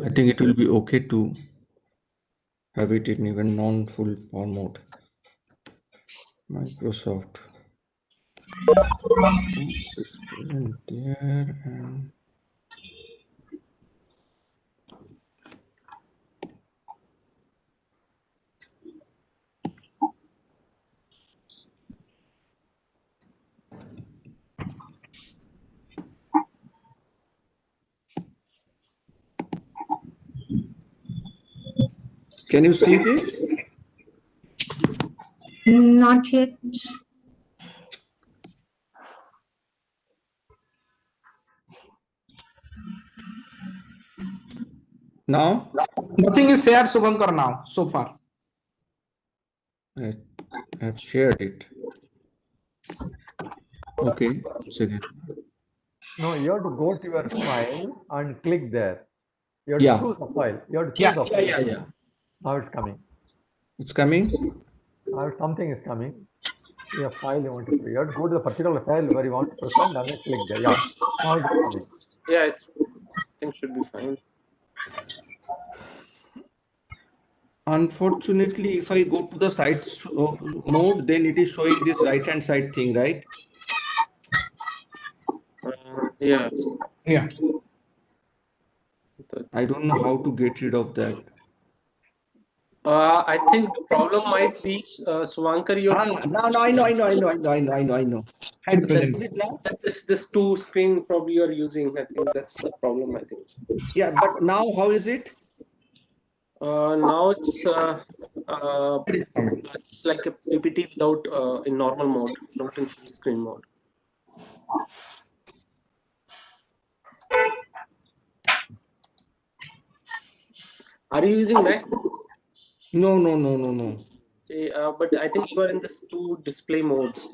I think it will be okay to have it in even non-full power mode. Microsoft is present there, and can you see this? Not yet. Now? Nothing is shared, Subhankar, now, so far. I have shared it. Okay, once again. No, you have to go to your file and click there. You have Yeah. to choose a file. You have to choose a file. Yeah. Now it's coming. It's coming? Now something is coming. A file you want to create. You have to go to the particular file where you want to present and then click there. Yeah. Now it's coming. Yeah, I think should be fine. Unfortunately, if I go to the site mode, then it is showing this right-hand side thing, right? Yeah. Yeah. I don't know how to get rid of that. I think the problem might be Suvankar. No, I know. Hide present. Is it now? This two screen probably you're using. I think that's the problem. I think. Yeah, but now how is it? Now it's like a PPT without in normal mode, not in full screen mode. Are you using Mac? No. But I think you are in this two display modes.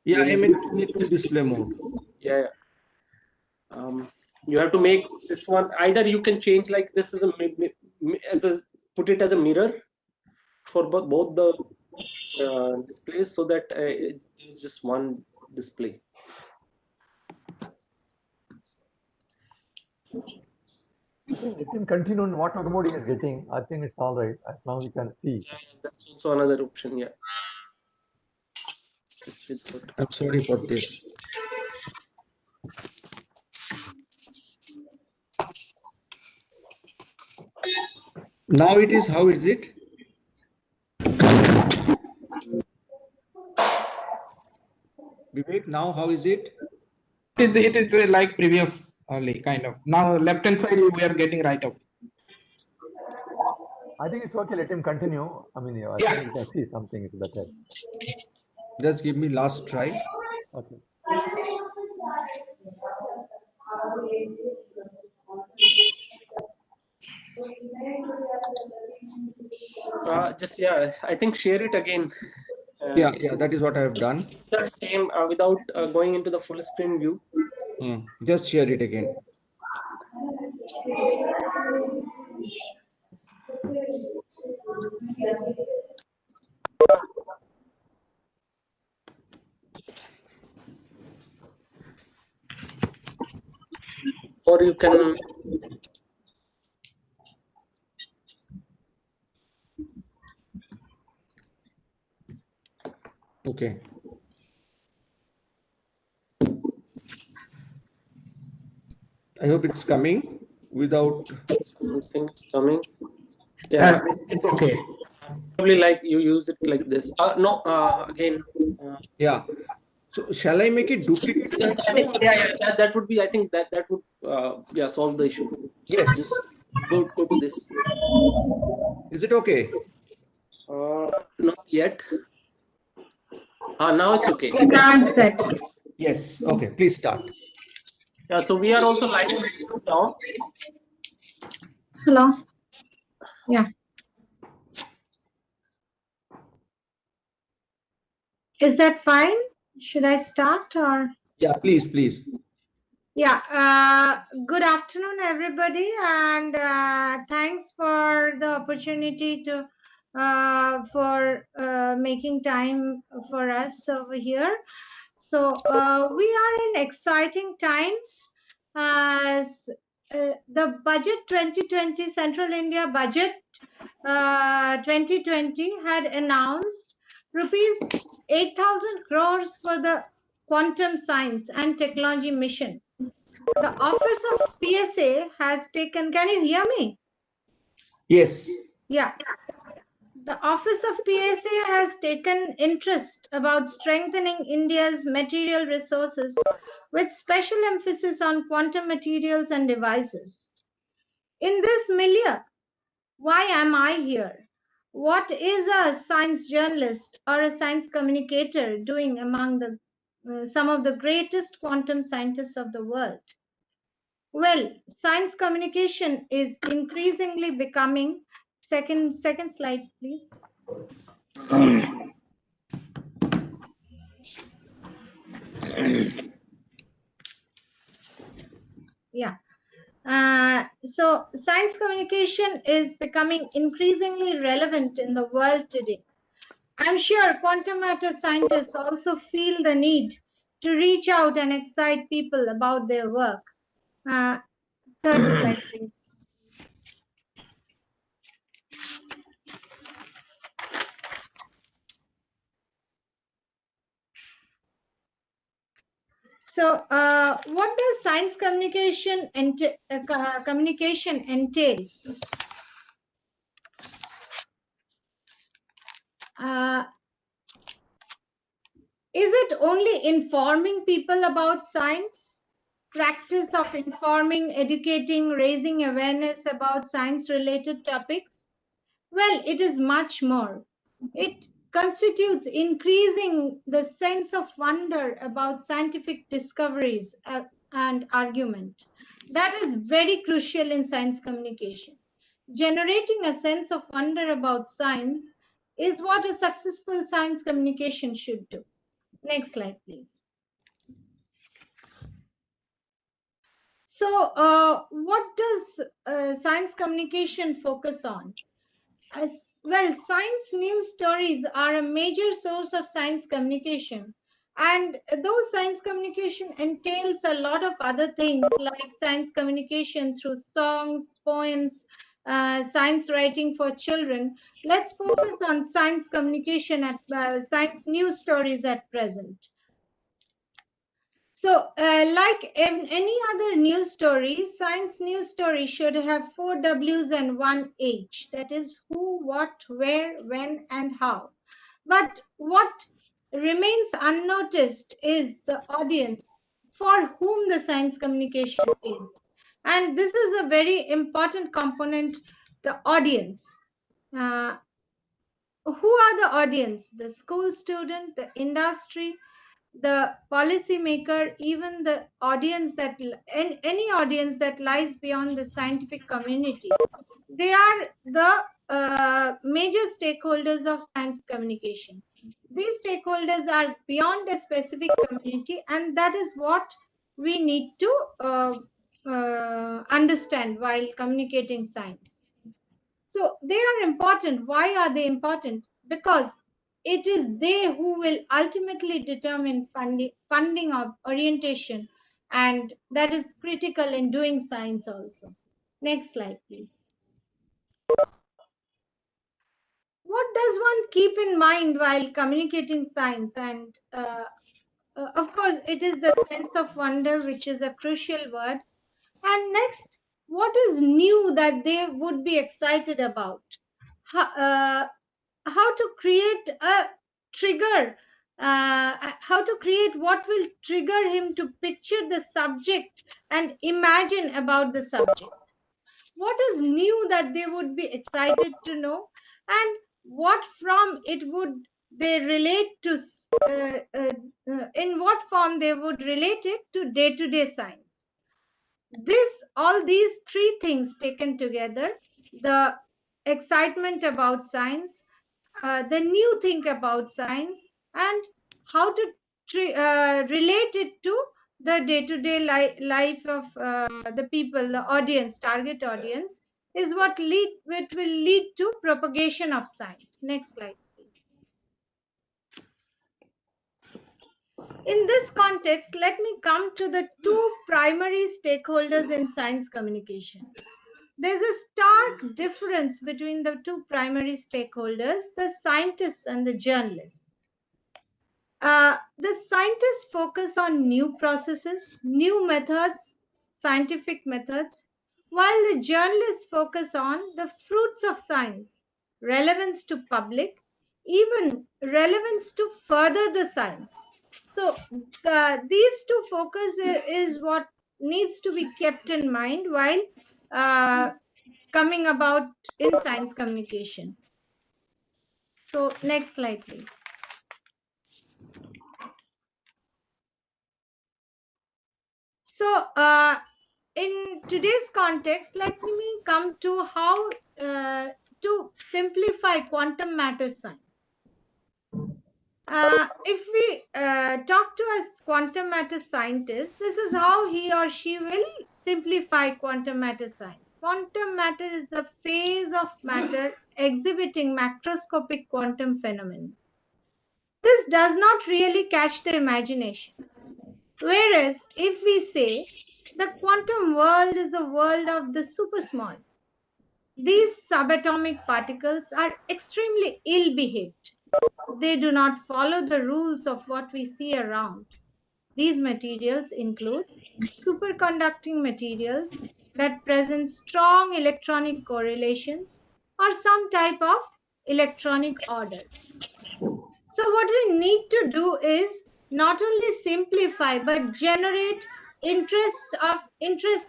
Yeah, I'm in display mode. Yeah. You have to make this one. Either you can change like this as put it as a mirror for both the displays, so that it is just one display. It can continue on whatever mode you are getting. I think it's all right as long as you can see. Yeah, that's also another option. Yeah. I'm sorry for this. Now it is, how is it? Vivek, now how is it? It is like previously, kind of. Now left hand side we are getting right up. I think it's okay. Let him continue. I mean, I think you can see something is better. Just give me last try. Okay. I think share it again. Yeah, that is what I have done. The same without going into the full screen view. Just share it again. Or you can okay. I hope it's coming without something is coming. Yeah, it's okay. Probably like you use it like this. No, again. Yeah. So shall I make it duplicate? That would be. I think that would solve the issue. Yes. Go to this. Is it okay? Not yet. Now it's okay. Yes. Okay. Please start. Yeah. So we are also live now. Hello. Yeah. Is that fine? Should I start or? Yeah, please. Yeah. Good afternoon, everybody, and thanks for the opportunity to for making time for us over here. So we are in exciting times as the budget 2020, Central India budget 2020 had announced rupees 8,000 crores for the quantum science and technology mission. The office of PSA has taken, can you hear me? Yes. Yeah. The office of PSA has taken interest about strengthening India's material resources with special emphasis on quantum materials and devices. In this milieu, why am I here? What is a science journalist or a science communicator doing among the some of the greatest quantum scientists of the world? Well, science communication is increasingly becoming second slide, please. Yeah. So science communication is becoming increasingly relevant in the world today. I'm sure quantum matter scientists also feel the need to reach out and excite people about their work. Third slide, please. So, what does science communication entail? Is it only informing people about science? Practice of informing, educating, raising awareness about science-related topics? Well, it is much more. It constitutes increasing the sense of wonder about scientific discoveries and argument. That is very crucial in science communication. Generating a sense of wonder about science is what a successful science communication should do. Next slide, please. So, what does science communication focus on? Well, science news stories are a major source of science communication. And those science communication entails a lot of other things like science communication through songs, poems, science writing for children. Let's focus on science communication at science news stories at present. So, like in any other news story, science news story should have 4 W's and 1 H. That is who, what, where, when, and how. But what remains unnoticed is the audience for whom the science communication is. And this is a very important component, the audience. Who are the audience? The school student, the industry, the policymaker, even the audience that any audience that lies beyond the scientific community. They are the major stakeholders of science communication. These stakeholders are beyond a specific community, and that is what we need to understand while communicating science. So they are important. Why are they important? Because it is they who will ultimately determine funding of orientation, and that is critical in doing science also. Next slide, please. What does one keep in mind while communicating science? And of course, it is the sense of wonder, which is a crucial word. And next, what is new that they would be excited about? How to create a trigger, how to create what will trigger him to picture the subject and imagine about the subject. What is new that they would be excited to know, and what from it would they relate to, in what form they would relate it to day-to-day science. All these three things taken together, the excitement about science, the new thing about science, and how to relate it to the day-to-day life of the people, the audience, target audience, is what will lead to propagation of science. Next slide, please. In this context, let me come to the two primary stakeholders in science communication. There's a stark difference between the two primary stakeholders, the scientists and the journalists. The scientists focus on new processes, new methods, scientific methods, while the journalists focus on the fruits of science, relevance to public, even relevance to further the science. So these two focus is what needs to be kept in mind while coming about in science communication. So next slide, please. So in today's context, let me come to how to simplify quantum matter science. If we talk to a quantum matter scientist, this is how he or she will simplify quantum matter science. Quantum matter is the phase of matter exhibiting macroscopic quantum phenomena. This does not really catch the imagination. Whereas if we say the quantum world is a world of the super small, these subatomic particles are extremely ill-behaved. They do not follow the rules of what we see around. These materials include superconducting materials that present strong electronic correlations or some type of electronic order. So what we need to do is not only simplify but generate interest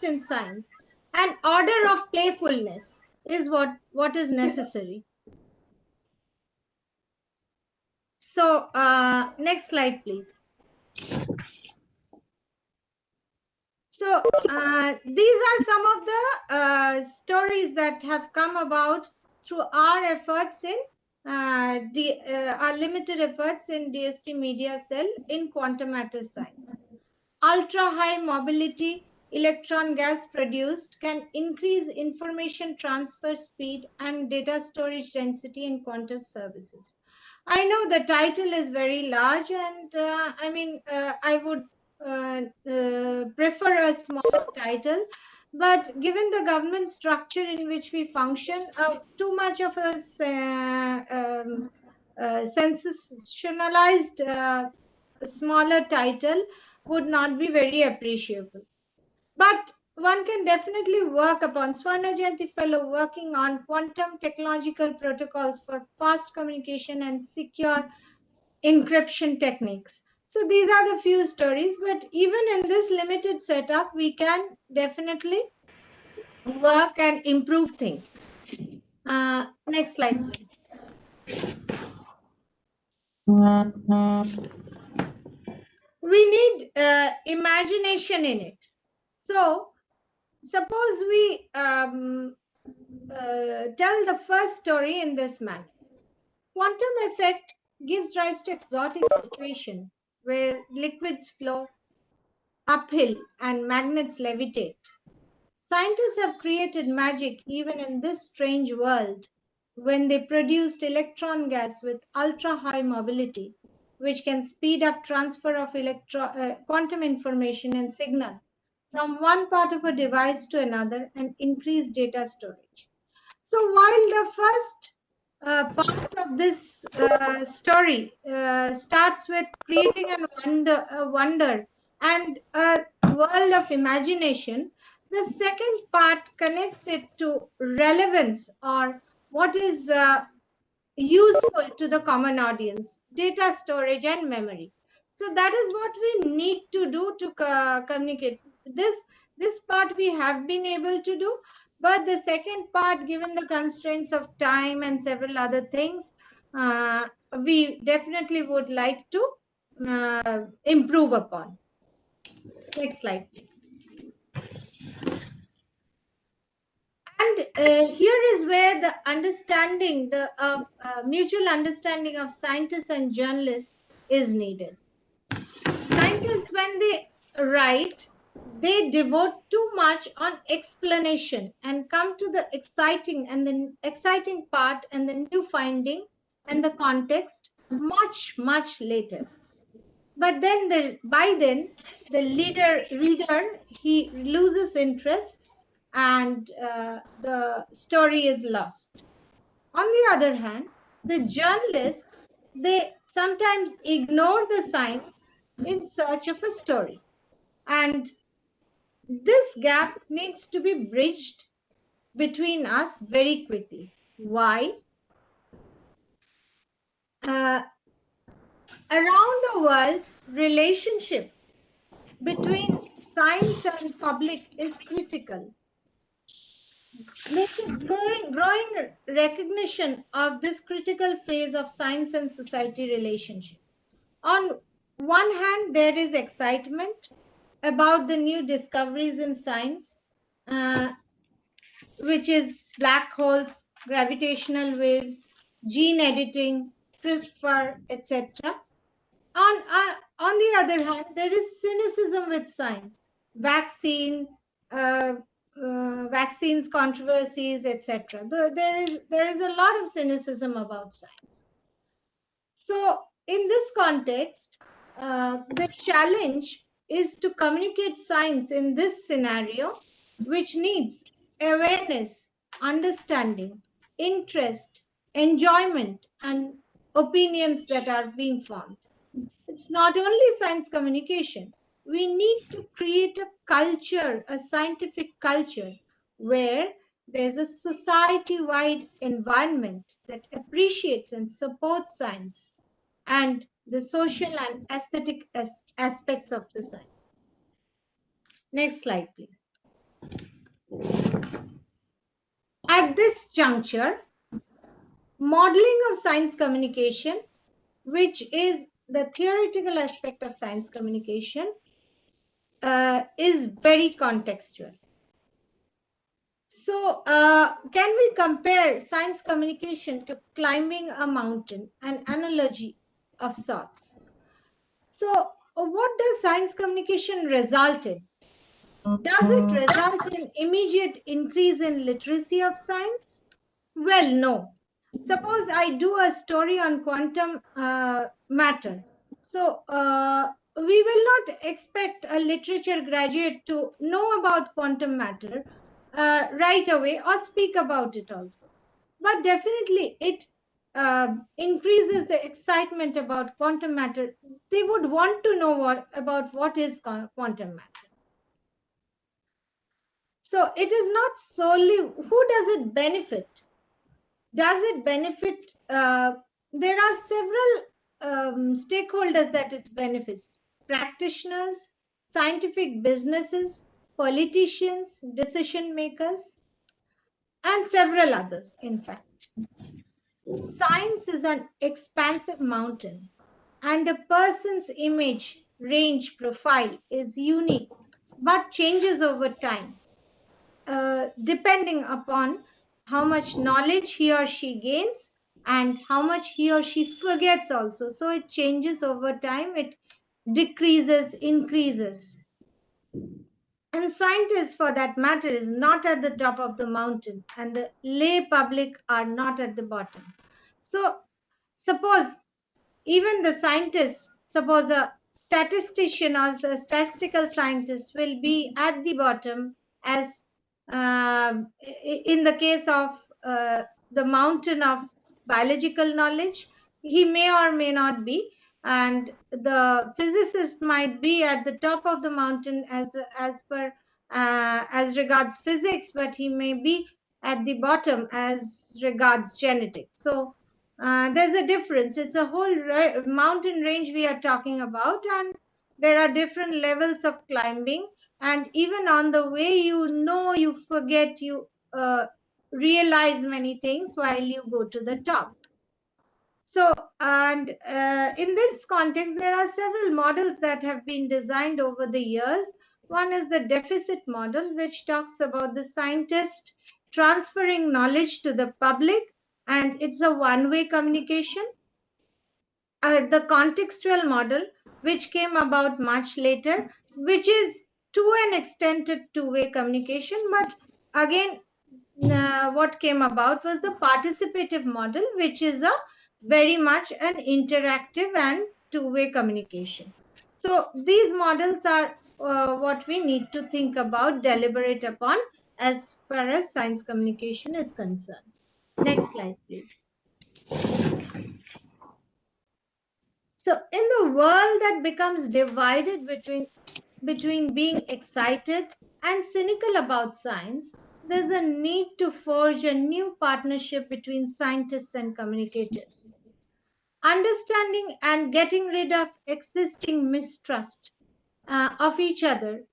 in science, and order of playfulness is what is necessary. So next slide, please. So these are some of the stories that have come about through our efforts in our limited efforts in DST Media Cell in quantum matter science. Ultra high mobility electron gas produced can increase information transfer speed and data storage density in quantum services. I know the title is very large, and I would prefer a small title, but given the government structure in which we function, too much of a sensationalized smaller title would not be very appreciable. But one can definitely work upon Swarna Jayanti Fellow working on quantum technological protocols for fast communication and secure encryption techniques. So these are the few stories, but even in this limited setup, we can definitely work and improve things. Next slide, please. We need imagination in it. So suppose we tell the first story in this manner. Quantum effect gives rise to exotic situation where liquids flow uphill and magnets levitate. Scientists have created magic even in this strange world when they produced electron gas with ultra-high mobility, which can speed up transfer of quantum information and signal from one part of a device to another and increase data storage. So while the first part of this story starts with creating a wonder and a world of imagination, the second part connects it to relevance or what is useful to the common audience, data storage and memory. So that is what we need to do to communicate. This part we have been able to do, but the second part, given the constraints of time and several other things, we definitely would like to improve upon. Next slide, please. And here is where the understanding, the mutual understanding of scientists and journalists is needed. Scientists, when they write, they devote too much on explanation and come to the exciting part and the new finding and the context much later. But then by then the reader, he loses interest, and the story is lost. On the other hand, the journalists, they sometimes ignore the signs in search of a story. And this gap needs to be bridged between us very quickly. Why? Around the world, relationship between science and public is critical. There is growing recognition of this critical phase of science and society relationship. On one hand, there is excitement about the new discoveries in science, which is black holes, gravitational waves, gene editing, CRISPR, etc. On the other hand, there is cynicism with science, vaccines controversies, etc. There is a lot of cynicism about science. So in this context, the challenge is to communicate science in this scenario, which needs awareness, understanding, interest, enjoyment, and opinions that are being formed. It's not only science communication. We need to create a culture, a scientific culture, where there's a society-wide environment that appreciates and supports science and the social and aesthetic aspects of the science. Next slide, please. At this juncture, modeling of science communication, which is the theoretical aspect of science communication, is very contextual. So can we compare science communication to climbing a mountain, an analogy of sorts? So what does science communication result in? Does it result in immediate increase in literacy of science? Well, no. Suppose I do a story on quantum matter. So we will not expect a literature graduate to know about quantum matter right away or speak about it also. But definitely it increases the excitement about quantum matter. They would want to know about what is quantum matter. So it is not solely who does it benefit. Does it benefit? There are several stakeholders that it benefits: practitioners, scientific businesses, politicians, decision makers, and several others, in fact. Science is an expansive mountain, and a person's image, range, profile is unique, but changes over time, depending upon how much knowledge he or she gains and how much he or she forgets also. So it changes over time, it decreases, increases. And scientists, for that matter, is not at the top of the mountain, and the lay public are not at the bottom. So suppose even the scientists, suppose a statistician or a statistical scientist will be at the bottom, as in the case of the mountain of biological knowledge, he may or may not be, and the physicist might be at the top of the mountain as regards physics, but he may be at the bottom as regards genetics. So there's a difference. It's a whole mountain range we are talking about, and there are different levels of climbing, and even on the way, you forget, you realize many things while you go to the top. So, and in this context, there are several models that have been designed over the years. One is the deficit model, which talks about the scientist transferring knowledge to the public, and it's a one-way communication. The contextual model, which came about much later, which is to an extent a two-way communication, but again, what came about was the participative model, which is a very much an interactive and two-way communication. So these models are what we need to think about, deliberate upon as far as science communication is concerned. Next slide, please. So in the world that becomes divided between being excited and cynical about science, there's a need to forge a new partnership between scientists and communicators. Understanding and getting rid of existing mistrust of each other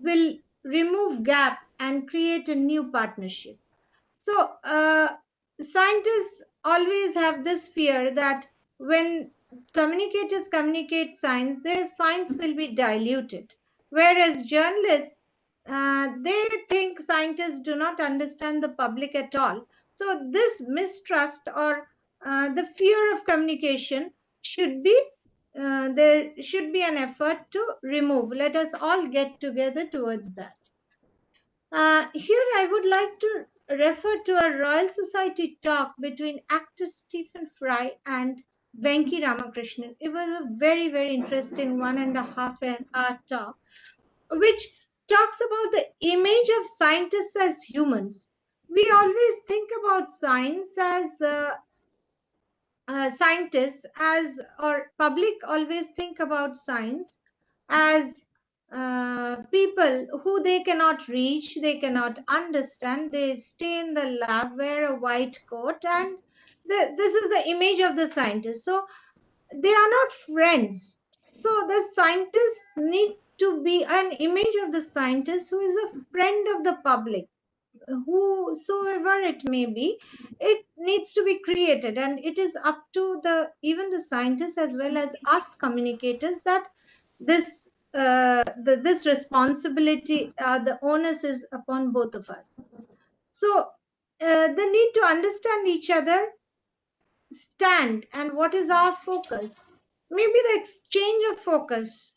will remove gap and create a new partnership. So scientists always have this fear that when communicators communicate science, their science will be diluted. Whereas journalists, they think scientists do not understand the public at all. So this mistrust or the fear of communication should be, there should be an effort to remove. Let us all get together towards that. Here I would like to refer to a Royal Society talk between actor Stephen Fry and Venki Ramakrishnan. It was a very, very interesting 1.5 hour talk, which talks about the image of scientists as humans. We always think about science as scientists as, or public always think about science as people who they cannot reach, they cannot understand. They stay in the lab, wear a white coat, and this is the image of the scientist. So they are not friends. So the scientists need to be an image of the scientist who is a friend of the public, whosoever it may be. It needs to be created, and it is up to the even the scientists as well as us communicators that this this responsibility, the onus is upon both of us. So the need to understand each other, stand, and what is our focus. Maybe the exchange of focus,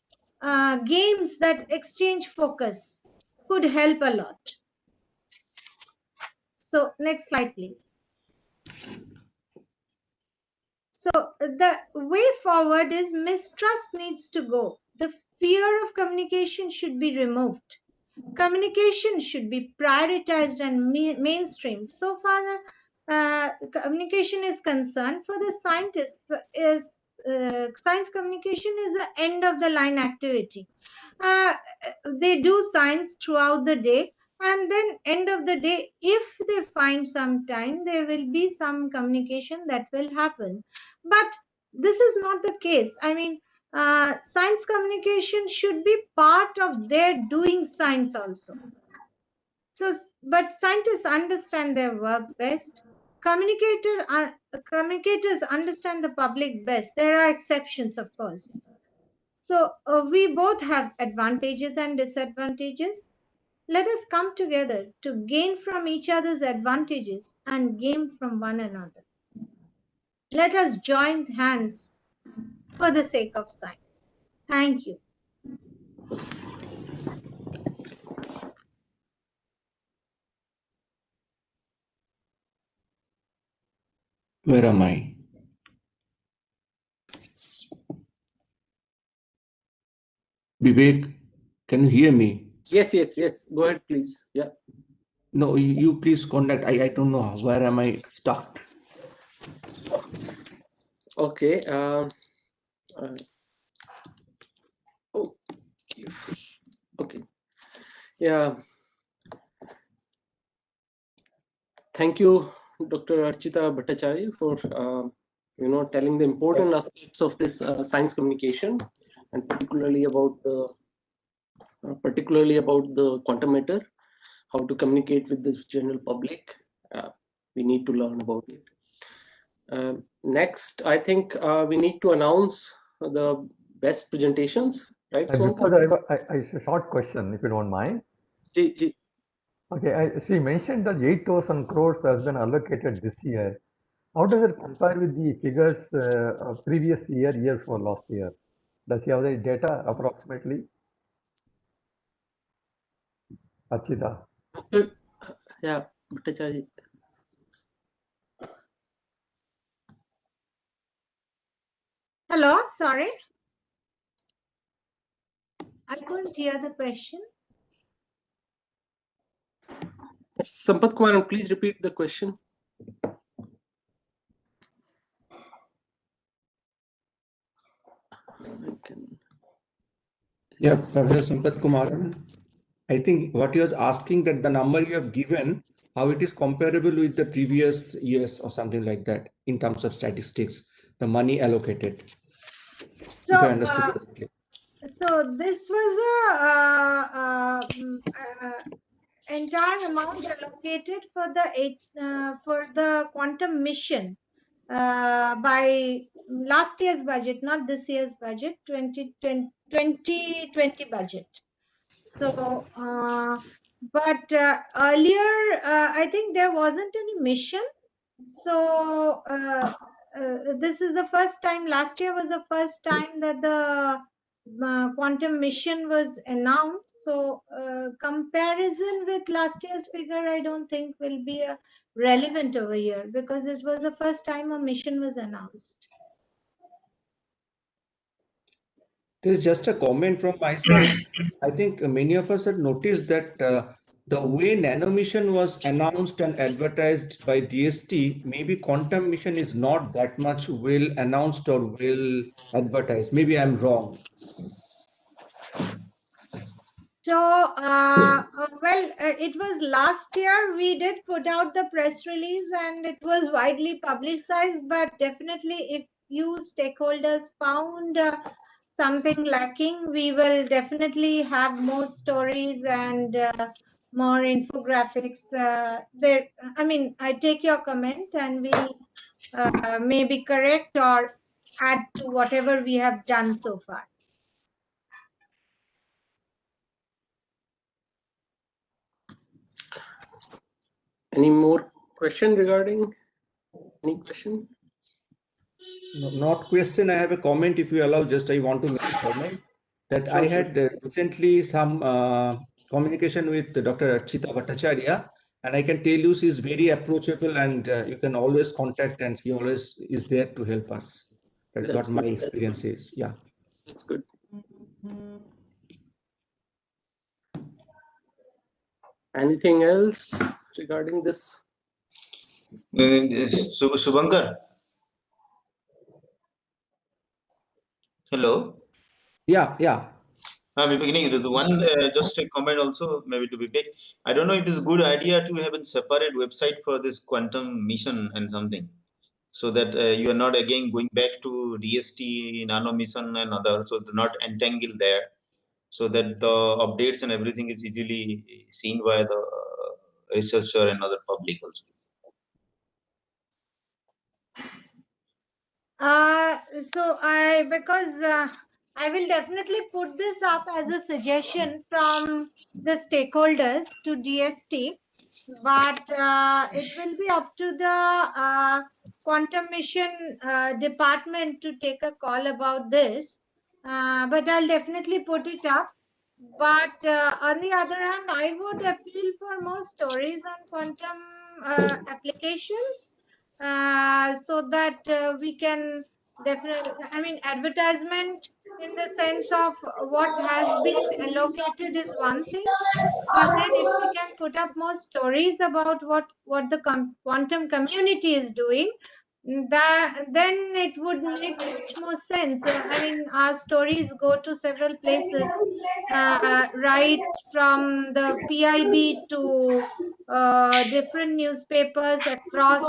games that exchange focus could help a lot. So next slide, please. So the way forward is mistrust needs to go. The fear of communication should be removed. Communication should be prioritized and mainstreamed. So far, communication is concerned, for the scientists, is science communication is an end of the line activity. They do science throughout the day, and then end of the day, if they find some time, there will be some communication that will happen. But this is not the case. I mean, science communication should be part of their doing science also. So, but scientists understand their work best. Communicators understand the public best. There are exceptions, of course. So we both have advantages and disadvantages. Let us come together to gain from each other's advantages and gain from one another. Let us join hands for the sake of science. Thank you. Where am I? Vivek, can you hear me? Yes. Go ahead, please. Yeah. No, you please contact. I don't know where am I stuck. Okay. Okay. Yeah. Thank you, Dr. Archita Bhattacharya, for telling the important aspects of this science communication, and particularly about the quantum matter, how to communicate with the general public. We need to learn about it. Next, I think we need to announce the best presentations, right? Before that, it's a short question, if you don't mind. Ji. Okay, she mentioned that 8,000 crores has been allocated this year. How does it compare with the figures of previous year for last year? Does she have the data approximately? Archita. Yeah, Bhattacharya. Hello, sorry. I couldn't hear the question. Sampath Kumar, please repeat the question. Yeah, Professor Sampath Kumar, I think what he was asking that the number you have given, how it is comparable with the previous years or something like that in terms of statistics, the money allocated, So, if I understood correctly. So this was a entire amount allocated for the quantum mission by last year's budget, not this year's budget, 2020 budget. So, but earlier, I think there wasn't any mission. So this is the first time. Last year was the first time that the quantum mission was announced. So comparison with last year's figure, I don't think will be relevant over here because it was the first time a mission was announced. There's just a comment from my side. I think many of us have noticed that the way nano mission was announced and advertised by DST, maybe quantum mission is not that much well announced or well advertised. Maybe I'm wrong. So, it was last year we did put out the press release and it was widely publicized, but definitely if you stakeholders found something lacking, we will definitely have more stories and more infographics there. I mean, I take your comment and we maybe correct or add to whatever we have done so far. Any more question regarding any question? No, not question. I have a comment. If you allow, just I want to make a comment that Sure, I sure. had recently some communication with Dr. Archita Bhattacharya, and I can tell you she is very approachable, and you can always contact, and he always is there to help us. That is That's what my good. experience is. Yeah. That's good. Anything else regarding this? Subhankar. Hello. Yeah, yeah. I'm beginning with one just a comment also maybe to be big. I don't know if it's a good idea to have a separate website for this quantum mission and something, so that you are not again going back to DST, nano mission and other, so do not entangle there, so that the updates and everything is easily seen by the researcher and other public also. Because I will definitely put this up as a suggestion from the stakeholders to DST, but it will be up to the quantum mission department to take a call about this. But I'll definitely put it up. But on the other hand, I would appeal for more stories on quantum applications so that we can definitely, I mean, advertisement in the sense of what has been allocated is one thing, but then if we can put up more stories about what the quantum community is doing, then it would make much more sense. I mean, our stories go to several places, right from the PIB to different newspapers across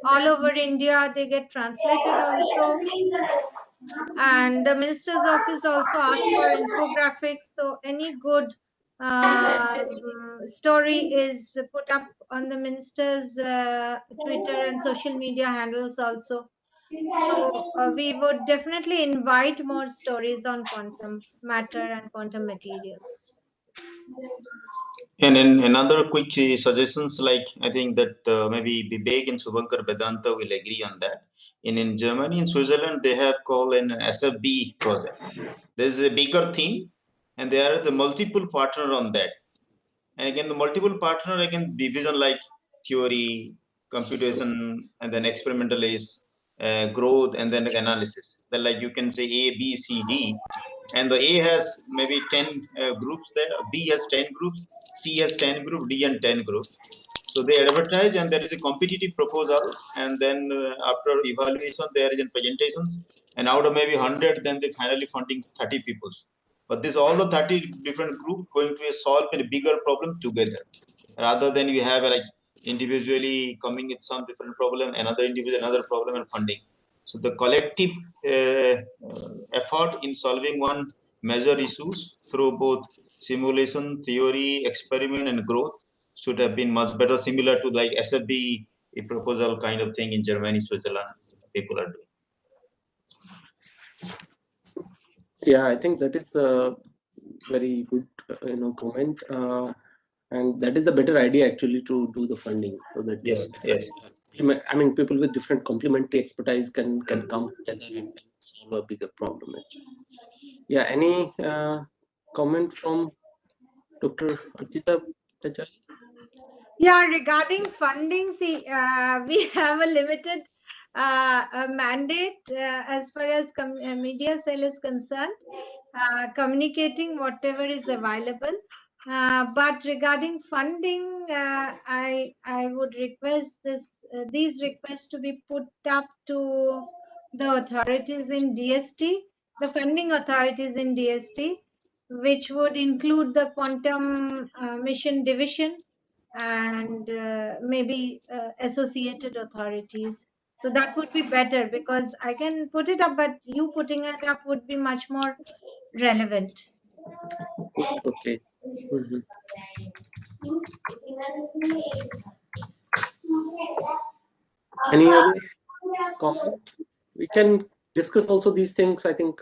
all over India. They get translated also. And the minister's office also asks for infographics. So any good story is put up on the minister's Twitter and social media handles also. So we would definitely invite more stories on quantum matter and quantum materials. And then another quick suggestions, like I think that maybe Vivek and Subhankar Vedanta will agree on that. In Germany and Switzerland, they have called an SFB project. There's a bigger theme, and there are the multiple partner on that. And again, the multiple partner again division like theory, computation, and then experimental is growth, and then analysis. Then like you can say A, B, C, D. and the A has maybe 10 groups there, B has 10 groups, C has 10 groups, D and 10 groups. So they advertise, and there is a competitive proposal, and then after evaluation there is in presentations, and out of maybe 100, then they finally funding 30 people. But this all the 30 different group going to solve a bigger problem together, rather than you have like individually coming with some different problem, another individual another problem, and funding. So the collective effort in solving one major issues through both simulation, theory, experiment, and growth should have been much better, similar to like SFB a proposal kind of thing in Germany, Switzerland, people are doing. Yeah, I think that is a very good comment, and that is a better idea actually to do the funding, so that Yes, yes. I mean, people with different complementary expertise can come together and solve a bigger problem actually. Yeah, any comment from Dr. Archita Tachari? Yeah, regarding funding, see, we have a limited mandate as far as media cell is concerned, communicating whatever is available. But regarding funding, I would request these requests to be put up to the authorities in DST, the funding authorities in DST, which would include the Quantum Mission Division and maybe associated authorities. So that would be better, because I can put it up, but you putting it up would be much more relevant. Okay. Mhm. Any other comment? We can discuss also these things, I think.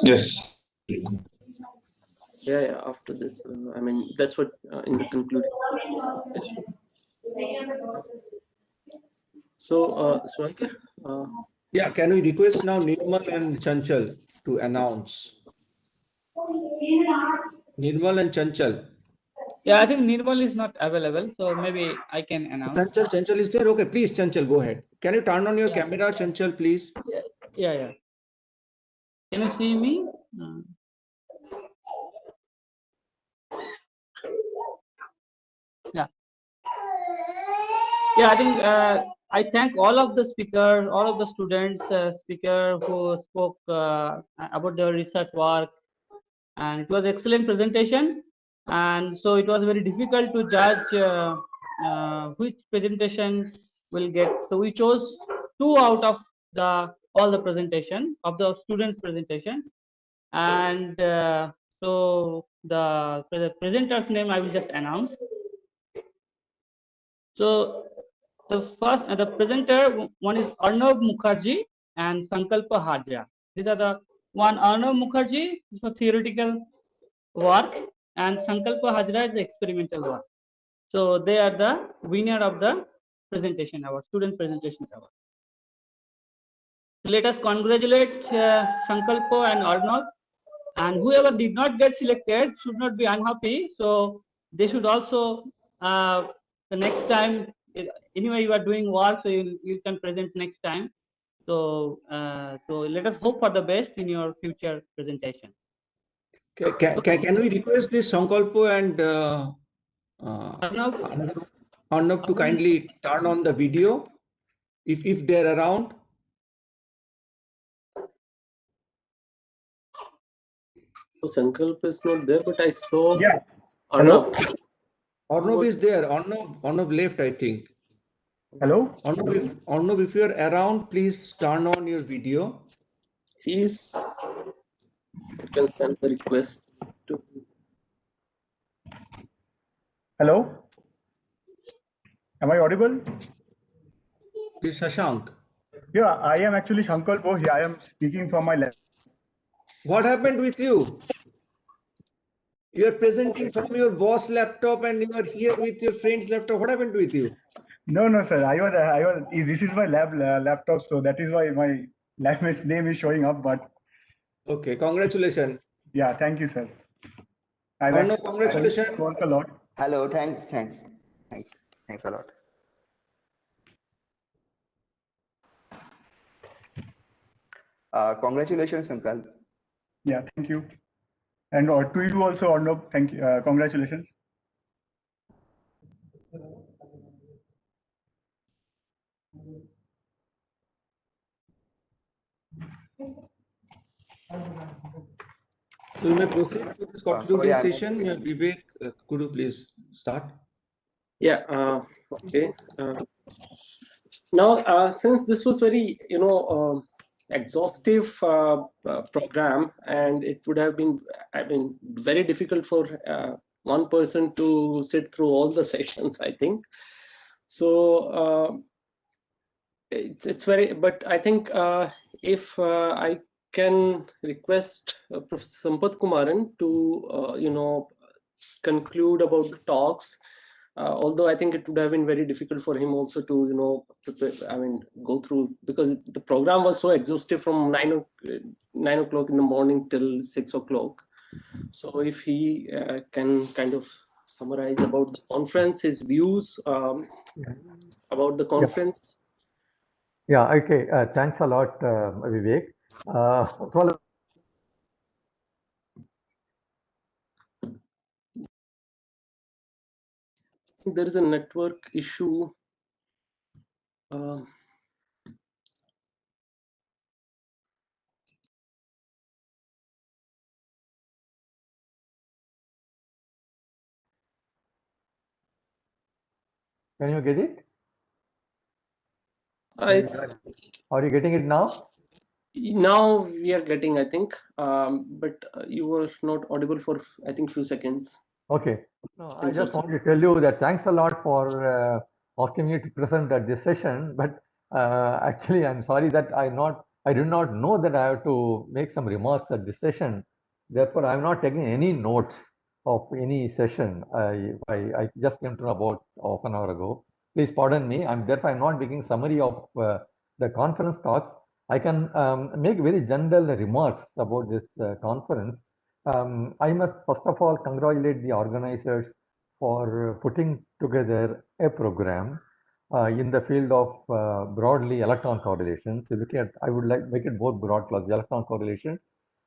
Yes. Yeah, after this, I mean, that's what in the concluding session. So, Swankar, Yeah, can we request now Nirmal and Chanchal to announce? Nirmal and Chanchal. Yeah, I think Nirmal is not available, so maybe I can announce. Chanchal is there? Okay, please, Chanchal, go ahead. Can you turn on your camera, Chanchal, please? Yeah. Can you see me? Yeah. Yeah, I think I thank all of the speakers, all of the students, speaker who spoke about their research work, and it was excellent presentation. And so it was very difficult to judge which presentation will get. So we chose 2 out of all the presentation of the students' presentation, and so the presenter's name I will just announce. So the presenter, one is Arnav Mukherjee and Sankalpa Hajra. These are the one. Arnav Mukherjee is for theoretical work, and Sankalpa Hajra is the experimental work. So they are the winner of the presentation award, student presentation award. So let us congratulate Sankalpa and Arnav, and whoever did not get selected should not be unhappy. So they should also the next time, anyway you are doing work, so you can present next time. So so let us hope for the best in your future presentation. Can we request this Sankalpo and Arnav to kindly turn on the video if they're around? so Sankalp is not there, but I saw Hello. Arnav is there. Arnav left, I think. Hello. Arnav, if you're around, please turn on your video. Please, you can send the request to. Hello. Am I audible? Please, Shashank. Yeah, I am actually Shankar Bohi. I am speaking from my lab. What happened with you? You are presenting from your boss laptop and you are here with your friend's laptop. What happened with you? No, sir. I was. This is my laptop, so that is why my labmate's name is showing up. But okay, congratulations. yeah, thank you, sir. Arnav, congratulations. Work a lot. Hello, thanks a lot. Congratulations, Uncle. Yeah, thank you. And to you also, Arnab, thank you. Congratulations. So we may proceed to this Sorry, concluding I'm session. Vivek, could you please start? Yeah. Okay. Now, since this was very, exhaustive program, and it would have been, I mean, very difficult for one person to sit through all the sessions, I think. So it's very, but I think if I can request Professor Sampath Kumaran to, conclude about the talks. Although I think it would have been very difficult for him also to, prepare, I mean, go through, because the program was so exhaustive from 9 o'clock in the morning till 6 o'clock. So if he can kind of summarize about the conference, his views about the conference. Yeah, okay. Thanks a lot, Vivek. Well, I think there is a network issue. can you get it? I Are you getting it now? Now we are getting, I think, but you were not audible for, I think, few seconds. Okay. No, I Seconds or just so. want to tell you that thanks a lot for asking me to present at this session. But actually, I'm sorry that I did not know that I have to make some remarks at this session. Therefore, I'm not taking any notes of any session. I just came to know about half an hour ago. Please pardon me. I'm not making summary of the conference talks. I can make very general remarks about this conference. I must first of all congratulate the organizers for putting together a program in the field of broadly electron correlations. I would like make it more broad class electron correlation,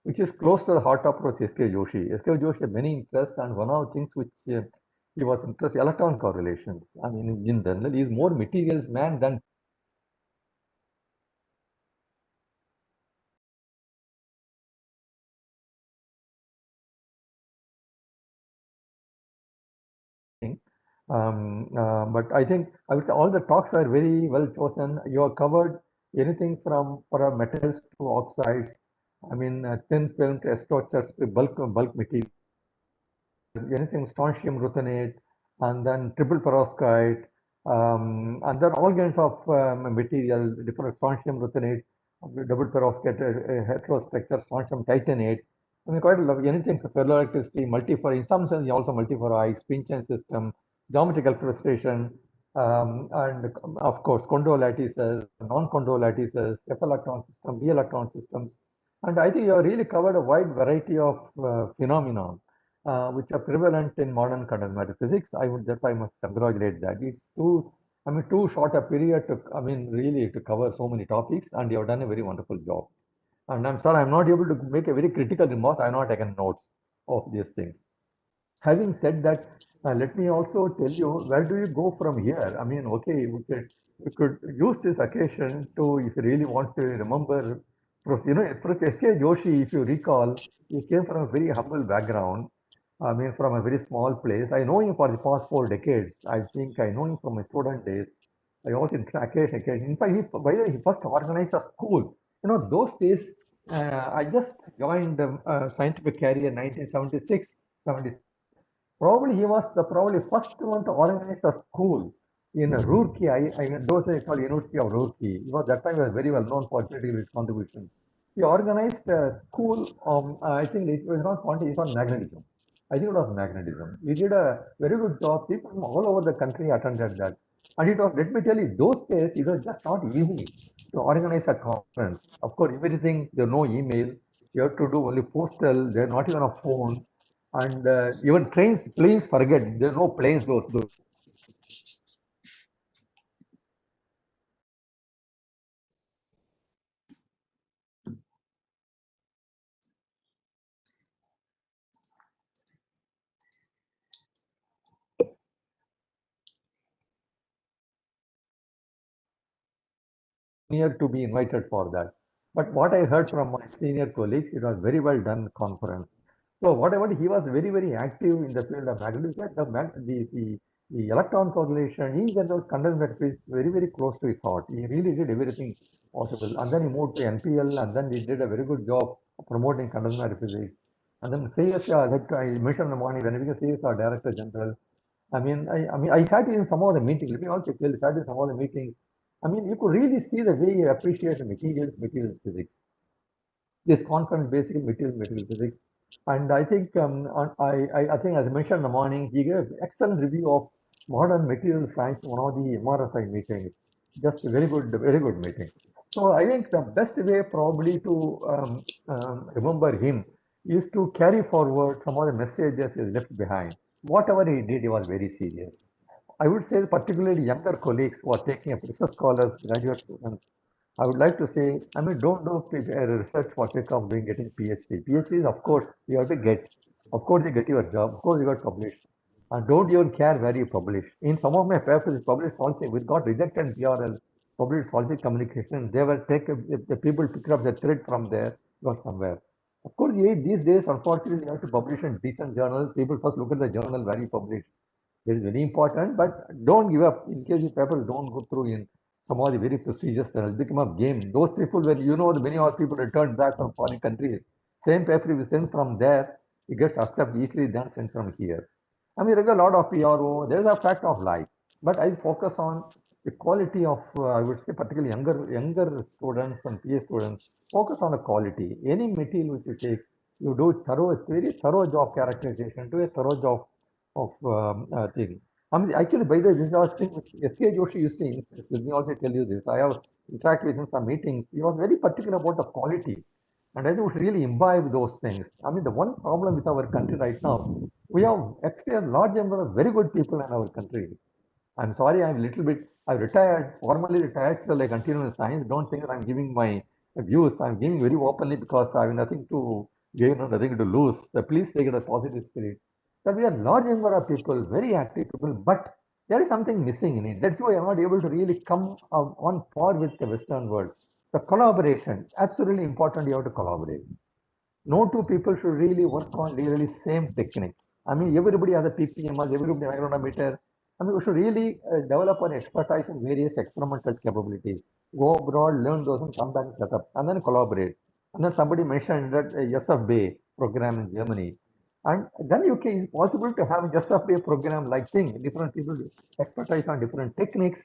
which is close to the heart of Professor S.K. Joshi. S.K. Joshi had many interests, and one of the things which he was interested electron correlations. I mean, in general, he is more materials man than but I think I would say all the talks are very well chosen. You have covered anything from for metals to oxides. I mean, thin film to structures to bulk material. Anything strontium ruthenate, and then triple perovskite, and there are all kinds of material, different strontium ruthenate, double perovskite, heterostructure, strontium titanate. I mean, quite a lot. Anything for ferroelectricity, multifer. In some sense, also multiferrite, spin chain system, geometrical frustration, and of course, Kondo lattices, non-Kondo lattices, F electron system, B electron systems. And I think you have really covered a wide variety of phenomena which are prevalent in modern quantum matter physics. I must congratulate that. It's too short a period to, I mean, really to cover so many topics, and you have done a very wonderful job. And I'm sorry, I'm not able to make a very critical remark. I'm not taken notes of these things. Having said that, let me also tell you, where do you go from here? I mean, okay, we could use this occasion to, if you really want to remember, Professor S.K. Joshi, if you recall, he came from a very humble background. I mean, from a very small place. I know him for the past 4 decades. I think I know him from my student days. I was in occasion. In fact, by the way, he first organized a school. Those days, I just joined the scientific career in 1976, 77. Probably he was the probably first one to organize a school in Roorkee. Those are called University of Roorkee. That time he was very well known for his contributions. He organized a school. I think it was not quantum, it was magnetism. I think it was magnetism. He did a very good job. People from all over the country attended that. And it was, let me tell you, those days it was just not easy to organize a conference. Of course, everything, there's no email. You have to do only postal. There's not even a phone. And even planes, forget. There's no planes those junior to be invited for that. But what I heard from my senior colleagues, it was very well done conference. So whatever he was very, very active in the field of magnetic, the electron correlation, in general, condensed is very, very close to his heart. He really did everything possible. And then he moved to NPL, and then he did a very good job of promoting condensed matter physics. And then CSR, like I mentioned in the morning, when he became CSR Director General, I sat in some of the meetings. Let me also tell you, sat in some of the meetings. I mean, you could really see the way he appreciates materials physics. This conference basically material physics. And I think I think as I mentioned in the morning, he gave excellent review of modern material science in one of the MRSI meetings. Just a very good meeting. So I think the best way probably to remember him is to carry forward some of the messages he left behind. Whatever he did, he was very serious. I would say particularly younger colleagues who are taking up research scholars, graduate students, I would like to say, I mean, don't do research for sake of doing getting PhD. PhD is, of course, you have to get. Of course, you get your job. Of course, you got published. And don't even care where you publish. In some of my papers, published also, we got rejected in PRL, published policy communication. They were taken, the people picked up the thread from there, got somewhere. Of course, these days, unfortunately, you have to publish in decent journals. People first look at the journal where you publish. It is very important, but don't give up. In case the papers don't go through in some of the very prestigious journals, become a game. Those people, when you know, the many of people returned back from foreign countries, same paper we send from there, it gets accepted easily than sent from here. I mean, there's a lot of PRO, there's a fact of life, but I focus on the quality of, I would say, particularly younger students and PA students, focus on the quality. Any material which you take, you do very thorough job characterization, do a thorough job of thing. I mean, actually, by the way, this is our thing which S.K. Joshi used to insist. Let me also tell you this. I have interacted with him some meetings. He was very particular about the quality. And I think we should really imbibe those things. I mean, the one problem with our country right now, we have actually a large number of very good people in our country. I'm sorry, I'm a little bit, I retired, formally retired, still I continue in science. Don't think that I'm giving my views. I'm giving very openly because I have nothing to gain or nothing to lose. So please take it as positive spirit. That we are large number of people, very active people, but there is something missing in it. That's why I'm not able to really come on par with the Western world. The collaboration, absolutely important, you have to collaborate. No two people should really work on really same technique. I mean, everybody has a PPMS, everybody has a micrometer. I mean, we should really develop our expertise in various experimental capabilities. Go abroad, learn those, and come back and set up, and then collaborate. And then somebody mentioned that SFB program in Germany. And then it's possible to have SFB program like thing, different people expertise on different techniques.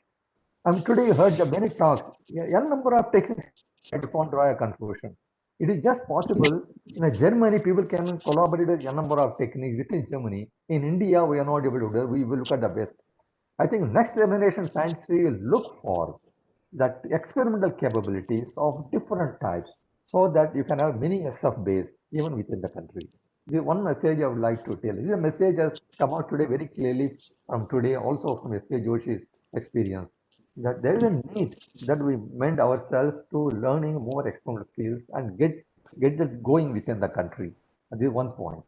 I mean, today you heard the many talks, a number of techniques to draw a conclusion. It is just possible in Germany, people can collaborate with a number of techniques within Germany. In India, we are not able to do that. We will look at the best. I think next generation scientists will look for that experimental capabilities of different types so that you can have many SF base even within the country. The one message I would like to tell. This message has come out today very clearly from today, also from S.K. Joshi's experience, that there is a need that we mend ourselves to learning more experimental skills and get that going within the country. And this is one point.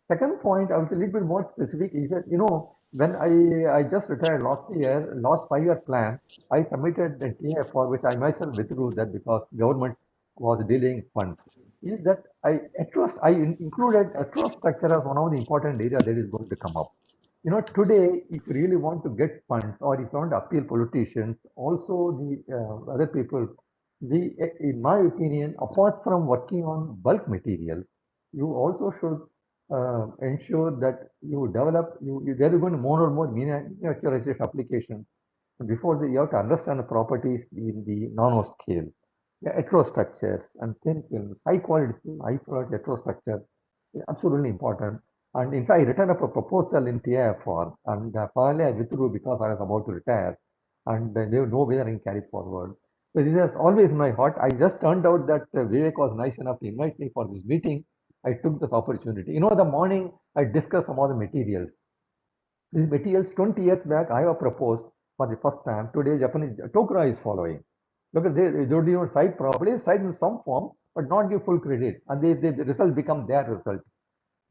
Second point, I was a little bit more specific, is that, when I just retired last 5-year plan, I submitted the TA for which I myself withdrew that because government was delaying funds. Is that I included a trust structure as one of the important areas that is going to come up. Today, if you really want to get funds or if you want to appeal politicians, also the other people, in my opinion, apart from working on bulk materials, you also should ensure that you develop, there is going to more and more miniaturization applications. Before you have to understand the properties in the nanoscale, the heterostructures and thin films, high quality heterostructure, absolutely important. And in fact, I written up a proposal in TIFR, and finally I withdrew because I was about to retire, and there was no way that I can carry forward. So this has always in my heart. I just turned out that Vivek was nice enough to invite me for this meeting. I took this opportunity. The morning I discussed some of the materials. These materials 20 years back I have proposed for the first time. Today Japanese Tokura is following. Look at they don't even cite properly, cite in some form, but not give full credit, and the result become their result.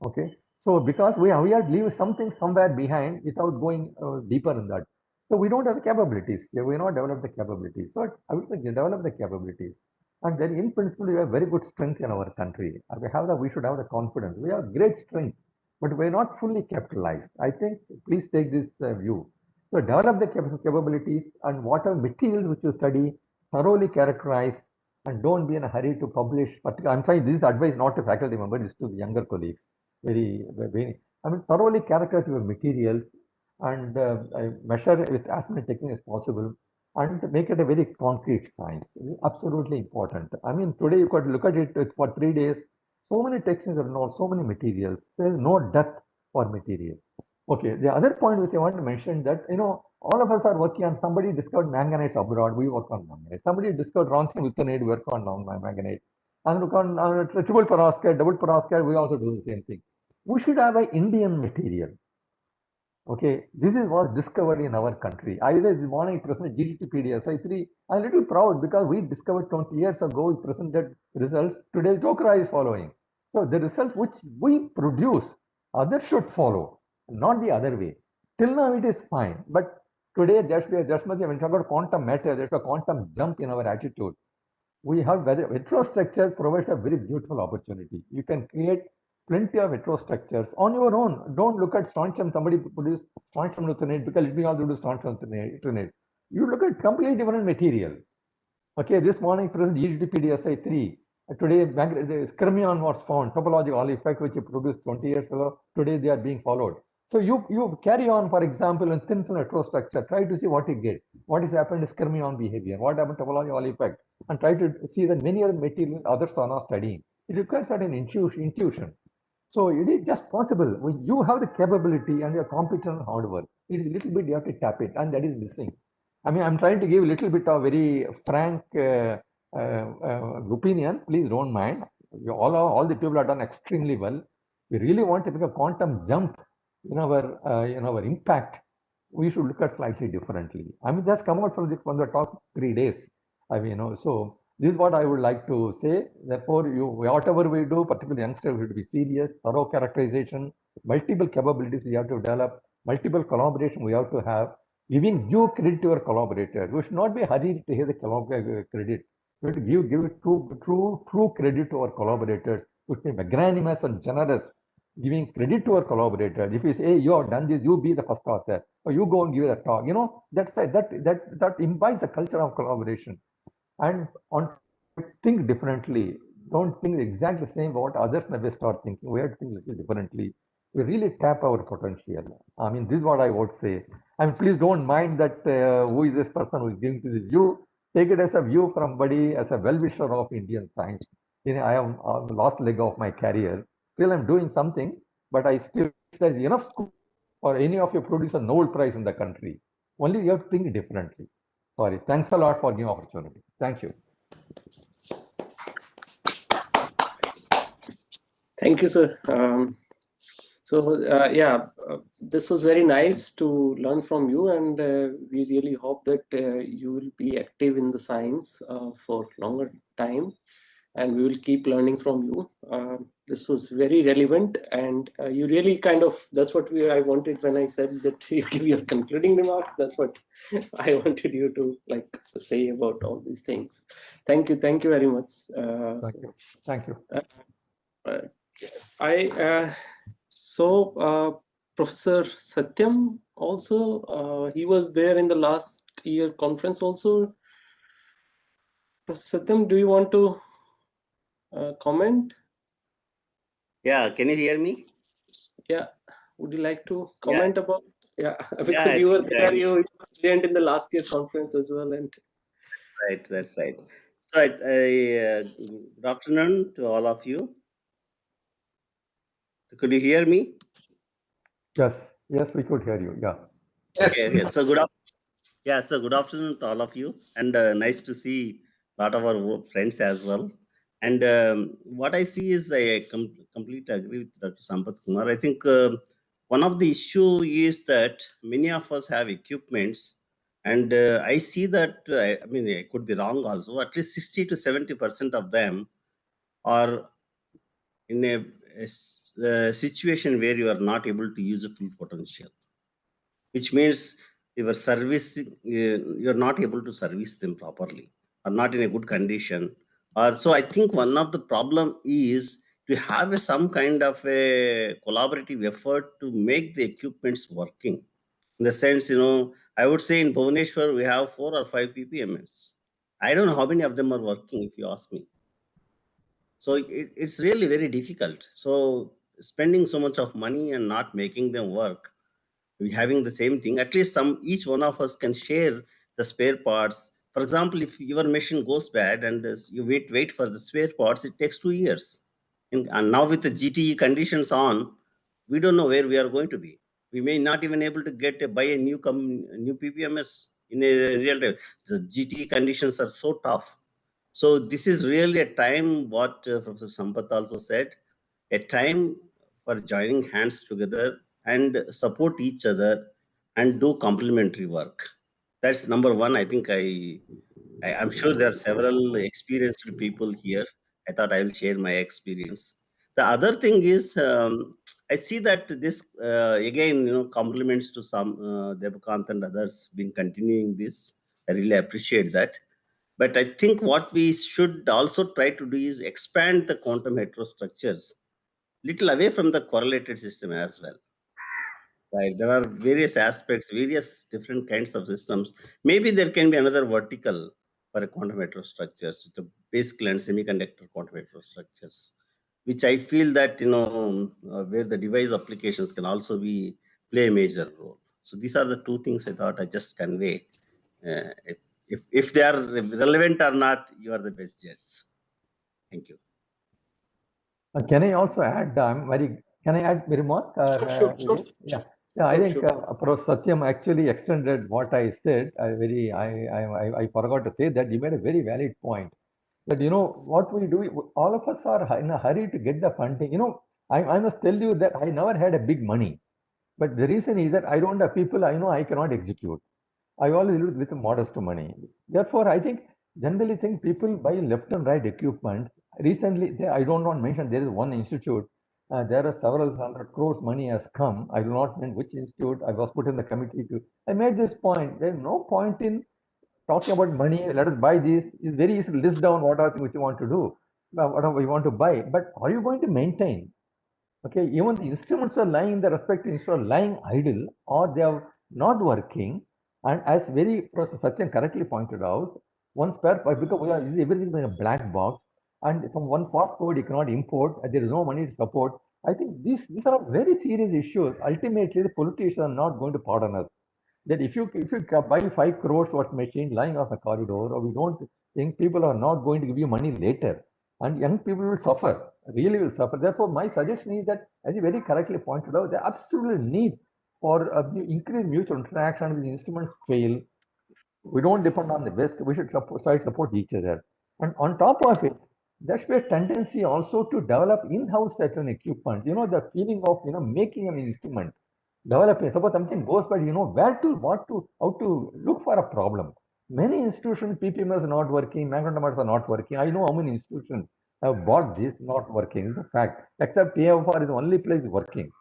Okay, so because we are leaving something somewhere behind without going deeper in that. So we don't have the capabilities. Yeah, we not develop the capabilities. So I would say develop the capabilities. And then in principle, we have very good strength in our country. We should have the confidence. We have great strength, but we're not fully capitalized. I think please take this view. So develop the capabilities and whatever materials which you study, thoroughly characterize, and don't be in a hurry to publish. I'm trying this advice not to faculty members, it's to the younger colleagues. Thoroughly characterize your materials and measure with as many techniques as possible and make it a very concrete science. Absolutely important. I mean, today you could look at it for 3 days. So many techniques are not, so many materials. There's no depth for material. Okay, the other point which I want to mention that, all of us are working on, somebody discovered manganites abroad, we work on manganite. Somebody discovered ronson withanate, we work on manganite. And look on triple perovskite, double perovskite, we also do the same thing. We should have an Indian material. Okay, this is what discovered in our country. I this morning presented GDTPD SI3. I'm a little proud because we discovered 20 years ago, we presented results. Today, Dokra is following. So the result which we produce, others should follow, not the other way. Till now, it is fine. But today, there's much, when we talk about quantum matter, there's a quantum jump in our attitude. We have heterostructure provides a very beautiful opportunity. You can create plenty of heterostructures on your own. Don't look at strontium, somebody produce strontium luthanate because let me also do strontium luthanate. You look at completely different material. Okay, this morning present GDTPD 3. Today, the skirmion was found, topological Hall effect, which you produced 20 years ago. Today, they are being followed. So you carry on, for example, in thin film heterostructure, try to see what you get. What is happened to skirmion behavior? What happened to topological Hall effect? And try to see that many other materials others are not studying. It requires certain intuition. So it is just possible. When you have the capability and you're competent on hard work, it is a little bit you have to tap it, and that is missing. I mean, I'm trying to give a little bit of very frank opinion. Please don't mind. All the people have done extremely well. We really want to make a quantum jump in our impact. We should look at slightly differently. I mean, just come out from the talk 3 days. So this is what I would like to say. Therefore, whatever we do, particularly youngsters, we have to be serious, thorough characterization, multiple capabilities we have to develop, multiple collaboration we have to have. Giving due credit to our collaborators. We should not be hurried to hear the credit. We have to give true credit to our collaborators. We should be magnanimous and generous, giving credit to our collaborators. If you say, hey, you have done this, you be the first author, or you go and give a talk. That imbibes a culture of collaboration. And think differently. Don't think exactly the same what others never start thinking. We have to think a little differently. We really tap our potential. I mean, this is what I would say. And please don't mind that who is this person who is giving to this view. Take it as a view from somebody, as a well-wisher of Indian science. I am on the last leg of my career. Still, I'm doing something, but I still there's enough scope for any of you produce a Nobel Prize in the country. Only you have to think differently. Sorry. Thanks a lot for giving opportunity. Thank you. Thank you, sir. This was very nice to learn from you, and we really hope that you will be active in the science for longer time, and we will keep learning from you. This was very relevant, and you really that's what I wanted when I said that you give your concluding remarks. That's what I wanted you to say about all these things. Thank you very much. Thank you. Professor Satyam also, he was there in the last year conference also. Professor Satyam, do you want to comment? Yeah, can you hear me? Yeah, would you like to comment about? Yeah, because you were there, you were present in the last year conference as well, and right, that's right. So, good afternoon to all of you. Could you hear me? Yes, we could hear you. Yeah. Yes. Okay. So good afternoon to all of you, and nice to see a lot of our friends as well. And what I see is I completely agree with Dr. Sampath Kumar. I think one of the issue is that many of us have equipments, and I see that I mean I could be wrong also. At least 60 to 70% of them are in a situation where you are not able to use a full potential, which means your service, you're not able to service them properly or not in a good condition. Or so I think one of the problem is to have some kind of a collaborative effort to make the equipments working. In the sense, I would say in Bhubaneswar, we have 4 or 5 PPMs. I don't know how many of them are working, if you ask me. So it's really very difficult. So spending so much of money and not making them work, we having the same thing, at least each one of us can share the spare parts. For example, if your machine goes bad and you wait for the spare parts, it takes 2 years. And now with the GTE conditions on, we don't know where we are going to be. We may not even able to buy a new PPMS in a real time. The GTE conditions are so tough. So this is really a time, what Professor Sampath also said, a time for joining hands together and support each other and do complementary work. That's number one. I think I'm sure there are several experienced people here. I thought I will share my experience. The other thing is, I see that this again, compliments to some Devakant and others been continuing this. I really appreciate that. But I think what we should also try to do is expand the quantum heterostructures little away from the correlated system as well. Right. There are various aspects, various different kinds of systems. Maybe there can be another vertical for a quantum heterostructures, the basic and semiconductor quantum heterostructures, which I feel that, where the device applications can also play a major role. So these are the two things I thought I just convey. If they are relevant or not, you are the best judge. Thank you. Can I also add? Can I add remark? Sure. Yeah. I think Prof. Satyam actually extended what I said. I forgot to say that he made a very valid point. That what we do, all of us are in a hurry to get the funding. I must tell you that I never had a big money, but the reason is that I don't have people I know I cannot execute. I always live with modest money. Therefore, I generally think people buy left and right equipment. Recently, I don't want to mention, there is one institute. There are several hundred crores money has come. I will not mention which institute. I was put in the committee to. I made this point. There is no point in talking about money. Let us buy this. It's very easy to list down what are things which you want to do, whatever you want to buy. But are you going to maintain? Okay, even the instruments are lying in the respective instrument lying idle or they are not working. And as Professor Satyan correctly pointed out, one spare part, because we are everything in a black box and some one passcode you cannot import, and there is no money to support. I think these are very serious issues. Ultimately, the politicians are not going to pardon us. That if you buy 5 crores worth machine lying off a corridor, or we don't think people are not going to give you money later, and young people will suffer, really will suffer. Therefore, my suggestion is that, as you very correctly pointed out, the absolute need for increased mutual interaction with instruments fail. We don't depend on the West. We should support each other. And on top of it, there should be a tendency also to develop in-house certain equipment. The feeling of making an instrument, developing. Suppose something goes bad, how to look for a problem. Many institutions, PPMs are not working, magnetometers are not working. I know how many institutions have bought this not working. It's a fact. Except TFR is the only place working.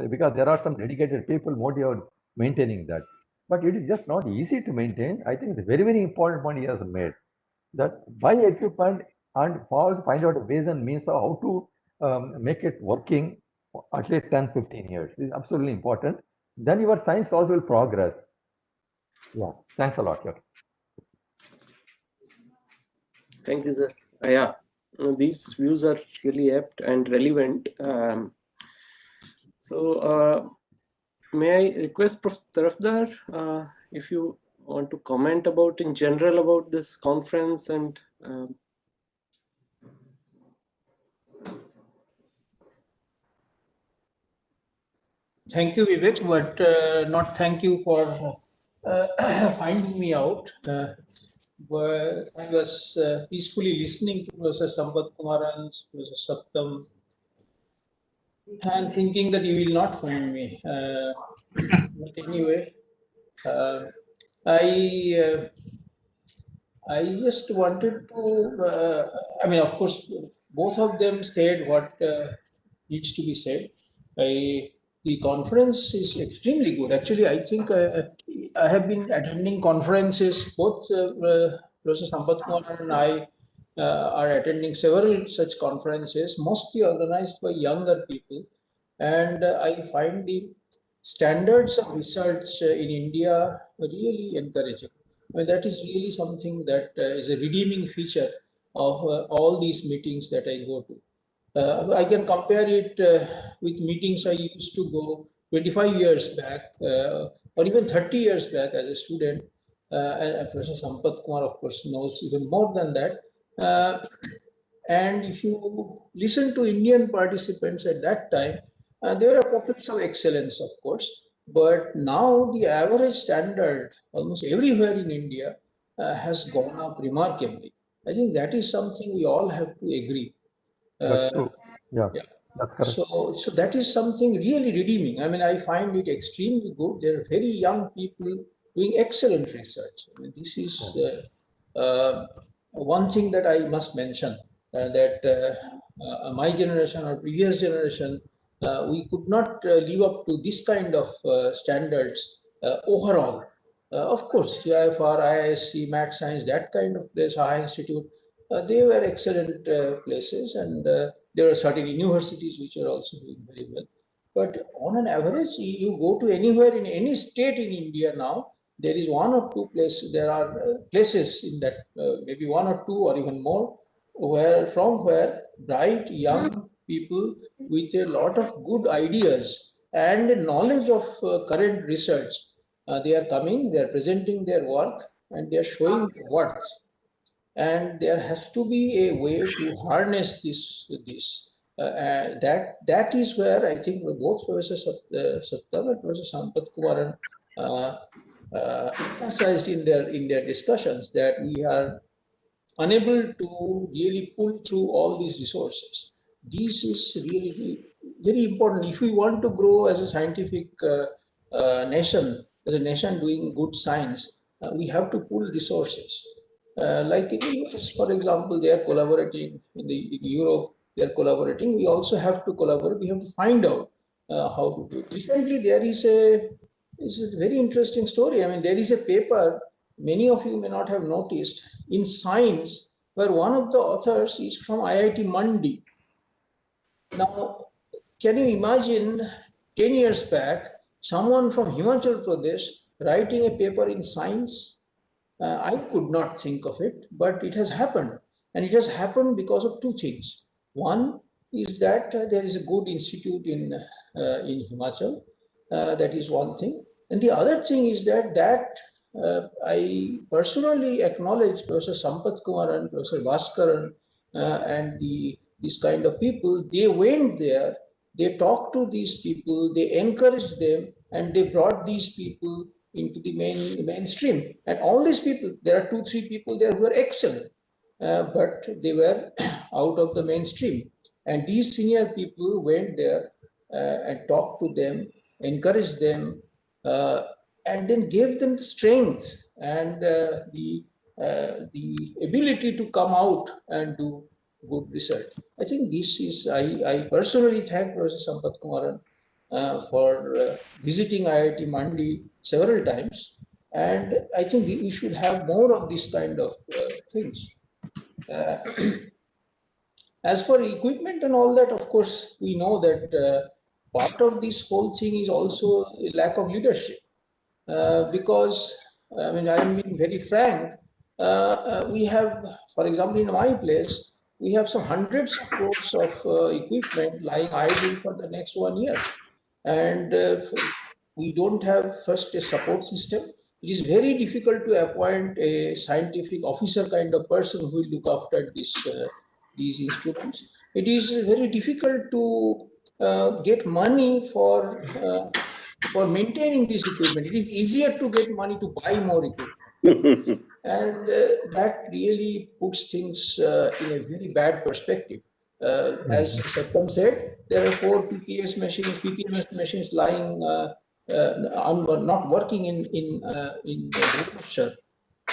Because there are some dedicated people motivated maintaining that. But it is just not easy to maintain. I think it's very, very important point he has made. That buy equipment and find out ways and means of how to make it working for at least 10, 15 years. It's absolutely important. Then your science also will progress. Yeah. Thanks a lot. Yeah. Thank you, sir. Yeah, these views are really apt and relevant. May I request Professor Tarafdar, if you want to comment about in general about this conference and Thank you, Vivek, but not thank you for finding me out. But I was peacefully listening to Professor Sampath Kumar and Professor Satyam and thinking that you will not find me. But anyway, I just wanted to, of course, both of them said what needs to be said. I the conference is extremely good. Actually, I think I have been attending conferences. Both Professor Sampath Kumar and I are attending several such conferences, mostly organized by younger people. And I find the standards of research in India really encouraging. I mean, that is really something that is a redeeming feature of all these meetings that I go to. I can compare it with meetings I used to go 25 years back or even 30 years back as a student. And Professor Sampath Kumar, of course, knows even more than that. And if you listen to Indian participants at that time, there are pockets of excellence, of course. But now the average standard almost everywhere in India has gone up remarkably. I think that is something we all have to agree. That's true. Yeah, Yeah. that's correct. So that is something really redeeming. I mean, I find it extremely good. There are very young people doing excellent research. I mean, this is one thing that I must mention that my generation or previous generation, we could not live up to this kind of standards overall. Of course, TIFR, IISc, Math Science, that kind of place, High Institute, they were excellent places, and there are certain universities which are also doing very well. But on an average, you go to anywhere in any state in India now, there is one or two places, there are places in that, maybe one or two or even more, where bright young people with a lot of good ideas and knowledge of current research, they are coming, they are presenting their work, and they are showing what. And there has to be a way to harness this. That is where I think both Professor Sattam and Professor Sampath Kumaran emphasized in their discussions that we are unable to really pull through all these resources. This is really very important. If we want to grow as a scientific nation, as a nation doing good science, we have to pull resources. Like in the US, for example, they are collaborating. In Europe, they are collaborating. We also have to collaborate. We have to find out how to do it. Recently, there is a very interesting story. I mean, there is a paper many of you may not have noticed in Science, where one of the authors is from IIT Mandi. Now, can you imagine 10 years back, someone from Himachal Pradesh writing a paper in Science? I could not think of it, but it has happened. And it has happened because of two things. One is that there is a good institute in Himachal. That is one thing. And the other thing is that I personally acknowledge Professor Sampath Kumar and Professor Bhaskaran and these kind of people. They went there, they talked to these people, they encouraged them, and they brought these people into the mainstream. And all these people, there are 2-3 people there who are excellent, but they were out of the mainstream. And these senior people went there and talked to them, encouraged them, and then gave them the strength and the ability to come out and do good research. I think this is, I personally thank Professor Sampath Kumaran for visiting IIT Mandi several times. And I think we should have more of this kind of things. As for equipment and all that, of course, we know that part of this whole thing is also a lack of leadership. Because, I mean, I'm being very frank, we have, for example, in my place, we have some hundreds of crores of equipment lying idle for the next 1 year. And we don't have first a support system. It is very difficult to appoint a scientific officer kind of person who will look after these instruments. It is very difficult to get money for maintaining this equipment. It is easier to get money to buy more equipment. And that really puts things in a very bad perspective. As Sattam said, there are 4 PPMS machines lying, not working in Bhubaneswar.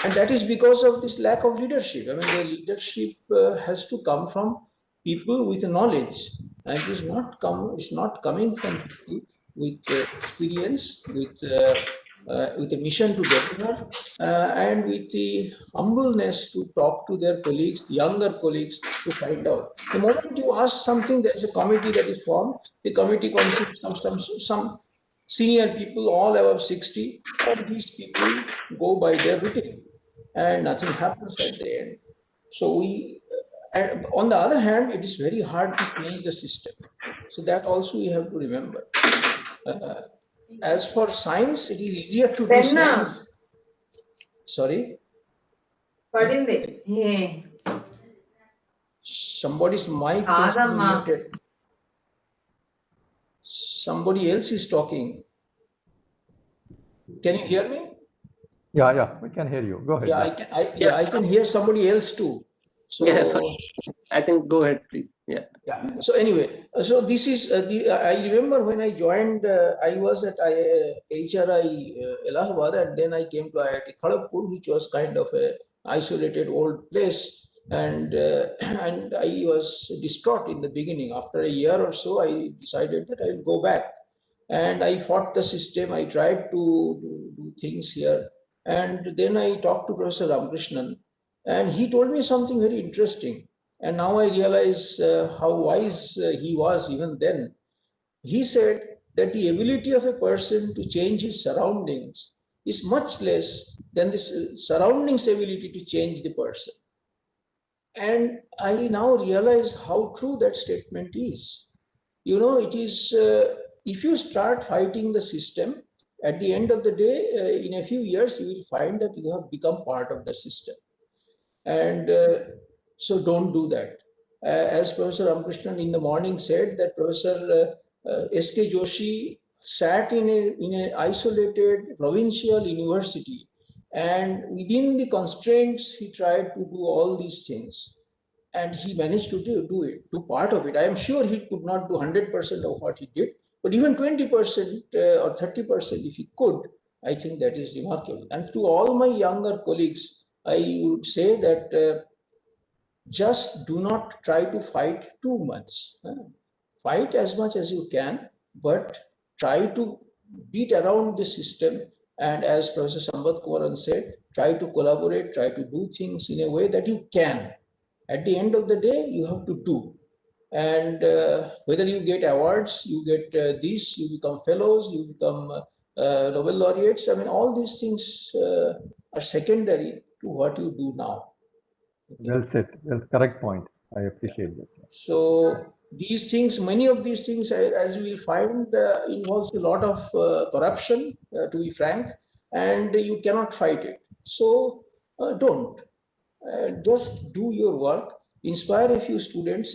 And that is because of this lack of leadership. I mean, the leadership has to come from people with knowledge. And it's not coming from people with experience, with a mission to deliver, and with the humbleness to talk to their colleagues, younger colleagues, to find out. The moment you ask something, there is a committee that is formed. The committee consists of some senior people, all above 60, and these people go by their routine, and nothing happens at the end. So and on the other hand, it is very hard to change the system. So that also we have to remember. As for science, it is easier to do science. Sorry? Somebody's mic has been muted. Somebody else is talking. Can you hear me? Yeah, we can hear you. Go ahead. Yeah, I can hear somebody else too. So yeah, sorry. I think go ahead, please. Yeah. So anyway, so this is I remember when I joined, I was at HRI Allahabad, and then I came to IIT Kharagpur, which was kind of a isolated old place, and and I was distraught in the beginning. After a year or so, I decided that I will go back, and I fought the system. I tried to do things here, and then I talked to Professor Ramakrishnan, and he told me something very interesting. And now I realize how wise he was even then. He said that the ability of a person to change his surroundings is much less than the surroundings' ability to change the person. And I now realize how true that statement is. You know, it is, if you start fighting the system, at the end of the day, in a few years, you will find that you have become part of the system. And so don't do that. As Professor Ramakrishnan in the morning said, that Professor S.K. Joshi sat in an isolated provincial university, and within the constraints, he tried to do all these things. And he managed to do part of it. I am sure he could not do 100% of what he did, but even 20% or 30% if he could, I think that is remarkable. And to all my younger colleagues, I would say that just do not try to fight too much. Fight as much as you can, but try to beat around the system. And as Professor Sambat Kumaran said, try to collaborate, try to do things in a way that you can. At the end of the day, you have to do. And whether you get awards, you get this, you become fellows, you become Nobel laureates. I mean, all these things are secondary to what you do now. Okay. Well said. Well, correct point. I appreciate that. So these things, many of these things, as we will find, involves a lot of corruption, to be frank, and you cannot fight it. So don't. Just do your work, inspire a few students,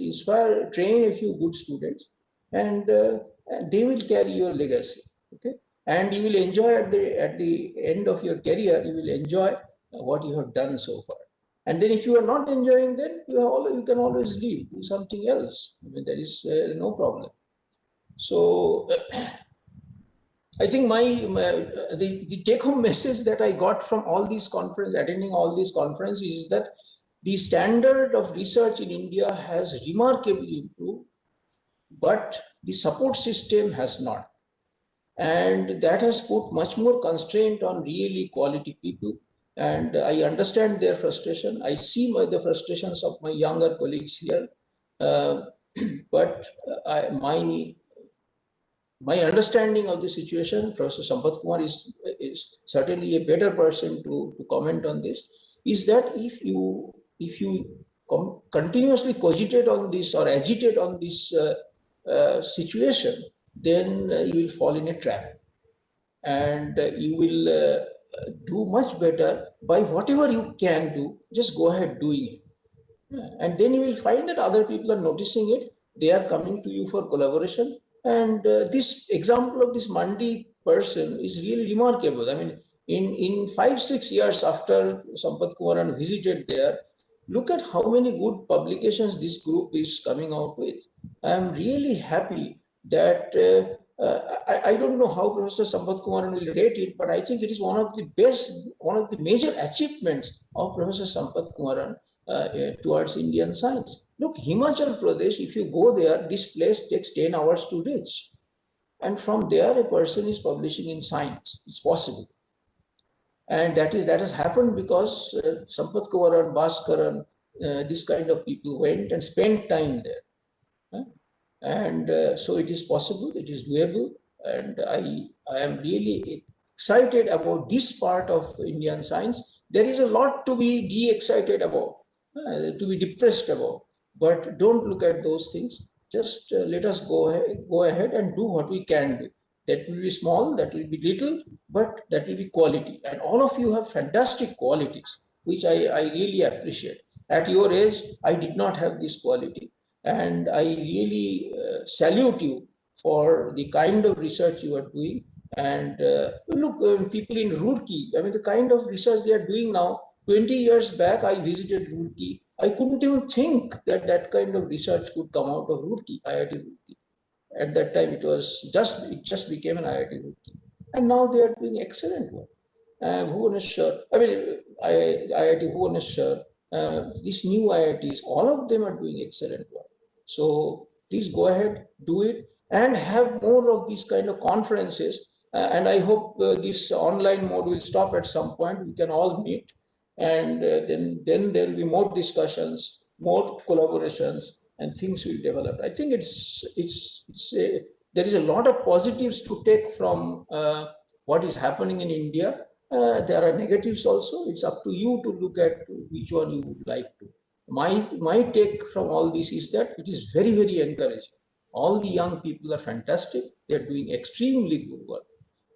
train a few good students, and they will carry your legacy. Okay, and you will enjoy at the end of your career. You will enjoy what you have done so far. And then, if you are not enjoying, then you can always leave, do something else. I mean, there is no problem. So. I think the take-home message that I got from all these attending all these conferences is that the standard of research in India has remarkably improved, but the support system has not. And that has put much more constraint on really quality people. And I understand their frustration. I see the frustrations of my younger colleagues here. But my understanding of the situation, Professor Sampath Kumar is certainly a better person to comment on this, is that if you continuously cogitate on this or agitate on this situation, then you will fall in a trap, and you will do much better by whatever you can do. Just go ahead doing it. And then you will find that other people are noticing it. They are coming to you for collaboration. And this example of this Mandi person is really remarkable. I mean, in 5-6 years after Sampath Kumaran visited there, look at how many good publications this group is coming out with. I am really happy that I don't know how Professor Sampath Kumaran will rate it, but I think it is one of the major achievements of Professor Sampath Kumaran towards Indian science. Look, Himachal Pradesh, if you go there, this place takes 10 hours to reach. and from there a person is publishing in Science. It's possible. And that has happened because Sampath Kumaran, Bhaskaran, this kind of people went and spent time there. And so it is possible, it is doable, and I am really excited about this part of Indian science. There is a lot to be de-excited about, to be depressed about, but don't look at those things. Just let us go ahead and do what we can do. That will be small, that will be little, but that will be quality. And all of you have fantastic qualities, which I really appreciate. At your age, I did not have this quality. And I really salute you for the kind of research you are doing. And look, people in Roorkee, I mean, the kind of research they are doing now. 20 years back, I visited Roorkee. I couldn't even think that that kind of research could come out of Roorkee, IIT Roorkee. At that time, it just became an IIT Roorkee. And now they are doing excellent work. Bhubaneswar, I mean, IIT Bhubaneswar, these new IITs, all of them are doing excellent work. So please go ahead, do it, and have more of these kind of conferences. And I hope this online mode will stop at some point. We can all meet, and then there will be more discussions, more collaborations, and things will develop. I think there is a lot of positives to take from what is happening in India. There are negatives also. It's up to you to look at which one you would like to. My take from all this is that it is very, very encouraging. All the young people are fantastic. They're doing extremely good work.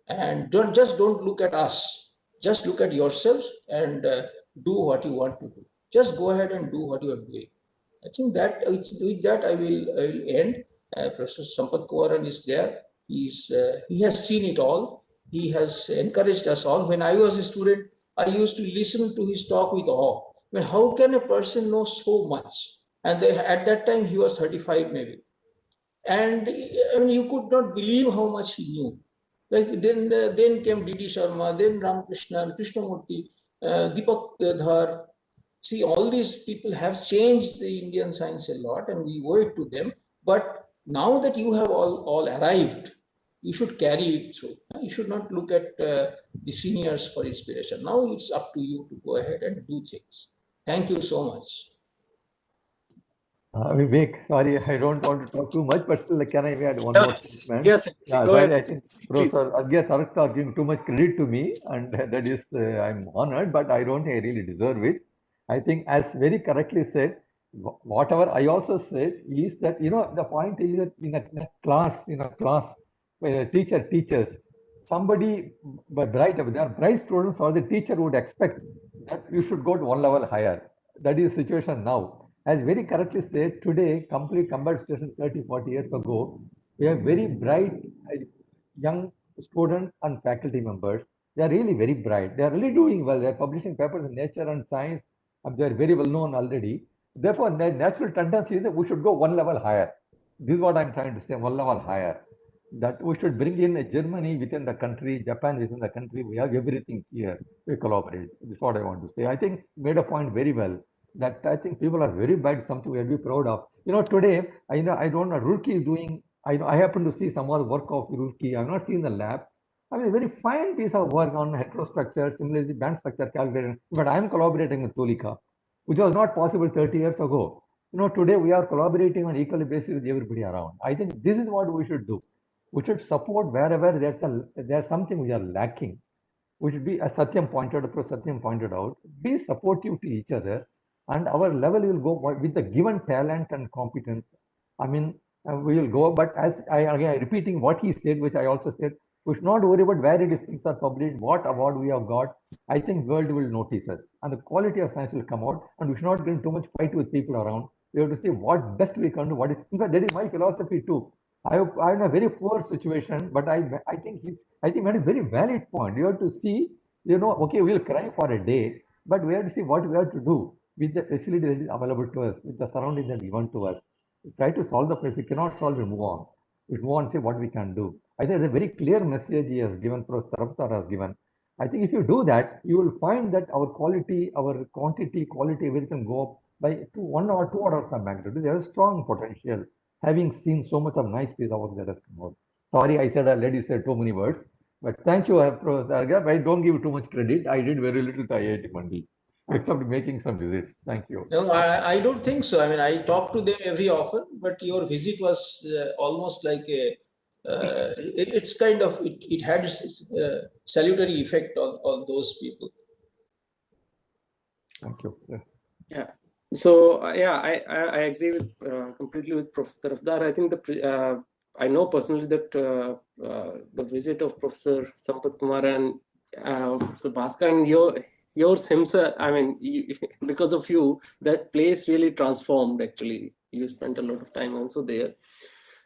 And don't look at us. Just look at yourselves and do what you want to do. Just go ahead and do what you are doing. I think that with that I will end. Professor Sampath Kumaran is there. He has seen it all. He has encouraged us all. When I was a student, I used to listen to his talk with awe. I mean, how can a person know so much? And at that time, he was 35 maybe. And I mean, you could not believe how much he knew. Like then came D.D. Sharma, then Ramakrishnan, Krishnamurti, Deepak Dhar. See, all these people have changed the Indian science a lot, and we owe it to them. But now that you have all arrived, you should carry it through. You should not look at the seniors for inspiration. Now it's up to you to go ahead and do things. Thank you so much. Vivek, sorry, I don't want to talk too much, but still, can I add one more statement? Yes, Yeah, go sorry, ahead. I think Please. Professor Agya Sarakta are giving too much credit to me, and that is, I'm honored, but I don't think I really deserve it. I think, as very correctly said, whatever I also said is that, the point is that in a class, when a teacher teaches, somebody bright, they are bright students, or the teacher would expect that you should go to one level higher. That is the situation now. As very correctly said, today, complete compared to situation 30, 40 years ago, we have very bright young students and faculty members. They are really very bright. They are really doing well. They are publishing papers in Nature and Science, and they are very well known already. Therefore, the natural tendency is that we should go one level higher. This is what I'm trying to say, one level higher. That we should bring in Germany within the country, Japan within the country. We have everything here. We collaborate. This is what I want to say. I think made a point very well that I think people are very bad, something we have to be proud of. Today, I don't know, Roorkee is doing, I happen to see some other work of Roorkee. I've not seen the lab. I mean, a very fine piece of work on heterostructure, similarly band structure calculation. But I'm collaborating with Tolika, which was not possible 30 years ago. Today we are collaborating on equal basis with everybody around. I think this is what we should do. We should support wherever there's something we are lacking. We should be, as Satyam pointed out, be supportive to each other, and our level will go with the given talent and competence. I mean, we will go, but as again repeating what he said, which I also said, we should not worry about where these things are published, what award we have got. I think world will notice us, and the quality of science will come out, and we should not get in too much fight with people around. We have to see what best we can do. In fact, that is my philosophy too. I'm in a very poor situation, but I think made a very valid point. You have to see, okay, we'll cry for a day, but we have to see what we have to do with the facility that is available to us, with the surroundings that given to us. Try to solve the problem. If we cannot solve, we move on. We move on and see what we can do. I think it's a very clear message he has given, Professor Taraptar has given. I think if you do that, you will find that our quality, our quantity, quality, everything go up by 1 or 2 orders of magnitude. There is strong potential, having seen so much of nice piece of work that has come out. Sorry, I said already said too many words. But thank you, Professor Arga. I don't give too much credit. I did very little to IIT Mandi, except making some visits. Thank you. No, I don't think so. I mean, I talk to them every often, but your visit was almost like a, it's kind of, it had salutary effect on those people. Thank you. Yeah. Yeah. So yeah, I agree with completely with Professor Rafdar. I think I know personally that the visit of Professor Sampath Kumar and Professor Bhaskar and yours himself, I mean, because of you, that place really transformed. Actually, you spent a lot of time also there.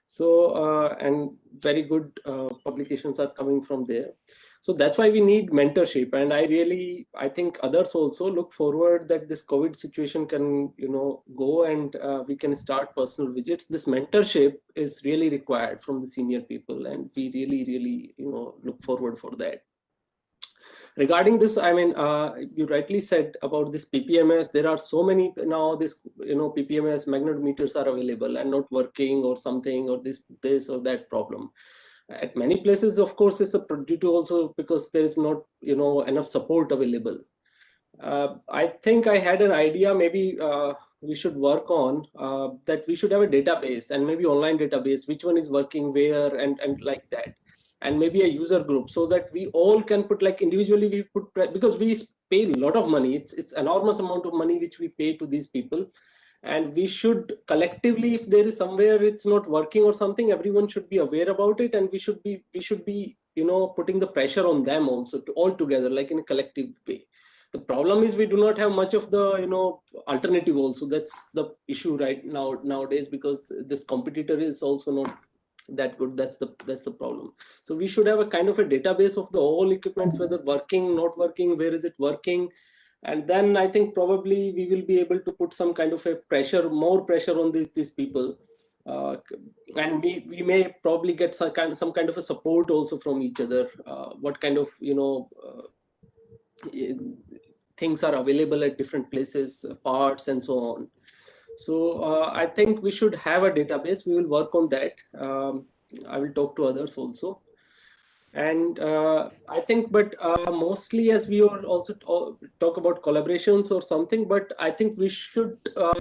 So and very good publications are coming from there. So that's why we need mentorship, and I think others also look forward that this COVID situation can go, and we can start personal visits. This mentorship is really required from the senior people, and we really look forward for that. Regarding this, I mean, you rightly said about this PPMS. There are so many now. This PPMS magnetometers are available and not working or something, or this or that problem. At many places, of course, it's due to also because there is not enough support available. I think I had an idea. Maybe we should work on that. We should have a database, and maybe online database. Which one is working where, and like that. And maybe a user group, so that we all can put, like, individually we put, because we pay a lot of money. It's enormous amount of money which we pay to these people, and we should collectively, if there is somewhere it's not working or something, everyone should be aware about it, and we should be putting the pressure on them also to all together, like in a collective way. The problem is we do not have much of the alternative also. That's the issue right now nowadays, because this competitor is also not that good. That's the problem. So we should have a kind of a database of the all equipments, whether working, not working, where is it working. And then I think probably we will be able to put some kind of a more pressure on these people, and we may probably get some kind of a support also from each other. What kind of things are available at different places, parts and so on. So I think we should have a database. We will work on that. I will talk to others also. And I think, but mostly, as we are also talk about collaborations or something, but I think we should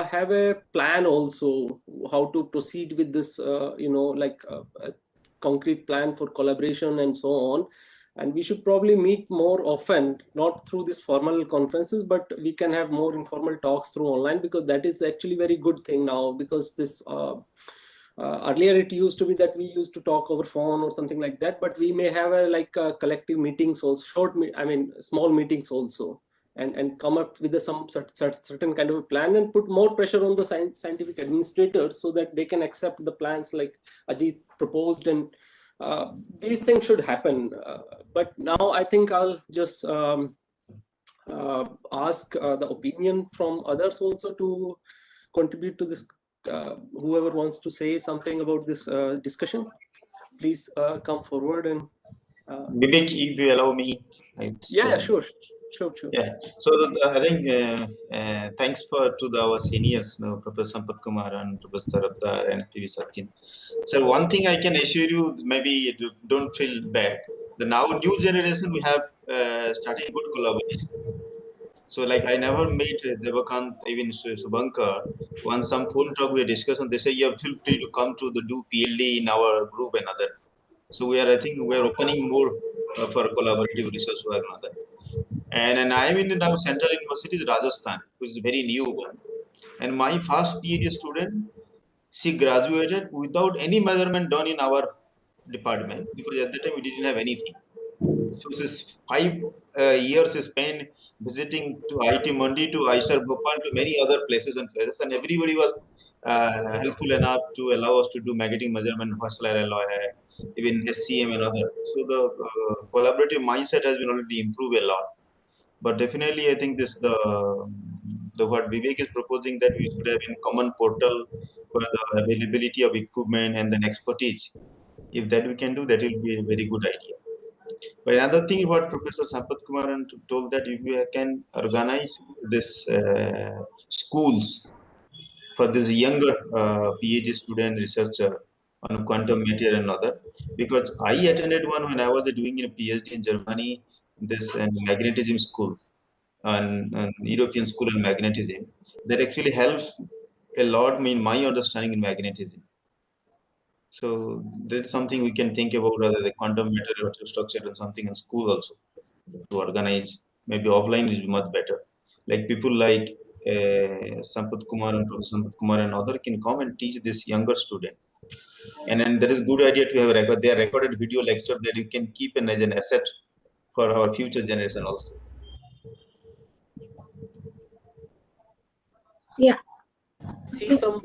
have a plan also how to proceed with this, like a concrete plan for collaboration and so on. And we should probably meet more often, not through these formal conferences, but we can have more informal talks through online, because that is actually very good thing now, because this earlier it used to be that we used to talk over phone or something like that, but we may have collective meetings also, small meetings also, and come up with some certain kind of a plan, and put more pressure on the scientific administrators, so that they can accept the plans like Ajit proposed, and these things should happen. But now I think I'll just ask the opinion from others also to contribute to this. Whoever wants to say something about this discussion, please come forward and. Vivek, if you allow me. Yeah, sure. Yeah. So I think thanks to our seniors, Professor Sampath Kumar and Professor Abdar and TV Satyan. So one thing I can assure you, maybe you don't feel bad. The now new generation, we have starting good collaboration. So like I never met Devakant, even Subankar. Once some phone talk we are discussing, they say you feel free to come to the do PLD in our group and other. So I think we are opening more for collaborative research work and other. And I am in now Central University is Rajasthan, which is very new one. And my first PhD student, she graduated without any measurement done in our department, because at the time we didn't have anything. So this 5 years spent visiting to IIT Mandi, to ISER Bhopal, to many other places, and everybody was helpful enough to allow us to do magnetic measurement, Hustler alloy, even SCM and other. So the collaborative mindset has been already improved a lot. But definitely, I think the what Vivek is proposing, that we should have in common portal for the availability of equipment and then expertise. If that we can do, that will be a very good idea. But another thing, what Professor Sampath Kumar told, that if we can organize this schools for this younger PhD student researcher, on quantum matter and other. Because I attended one when I was doing a PhD in Germany, this magnetism school, and European school in magnetism, that actually helps a lot in my understanding in magnetism. So that's something we can think about, whether the quantum matter structure and something in school also to organize. Maybe offline is much better. Like people like Sampath Kumar and Professor Sampath Kumar and other can come and teach this younger students. And then that is good idea to have a record. They are recorded video lecture that you can keep as an asset for our future generation also. Yeah. See some,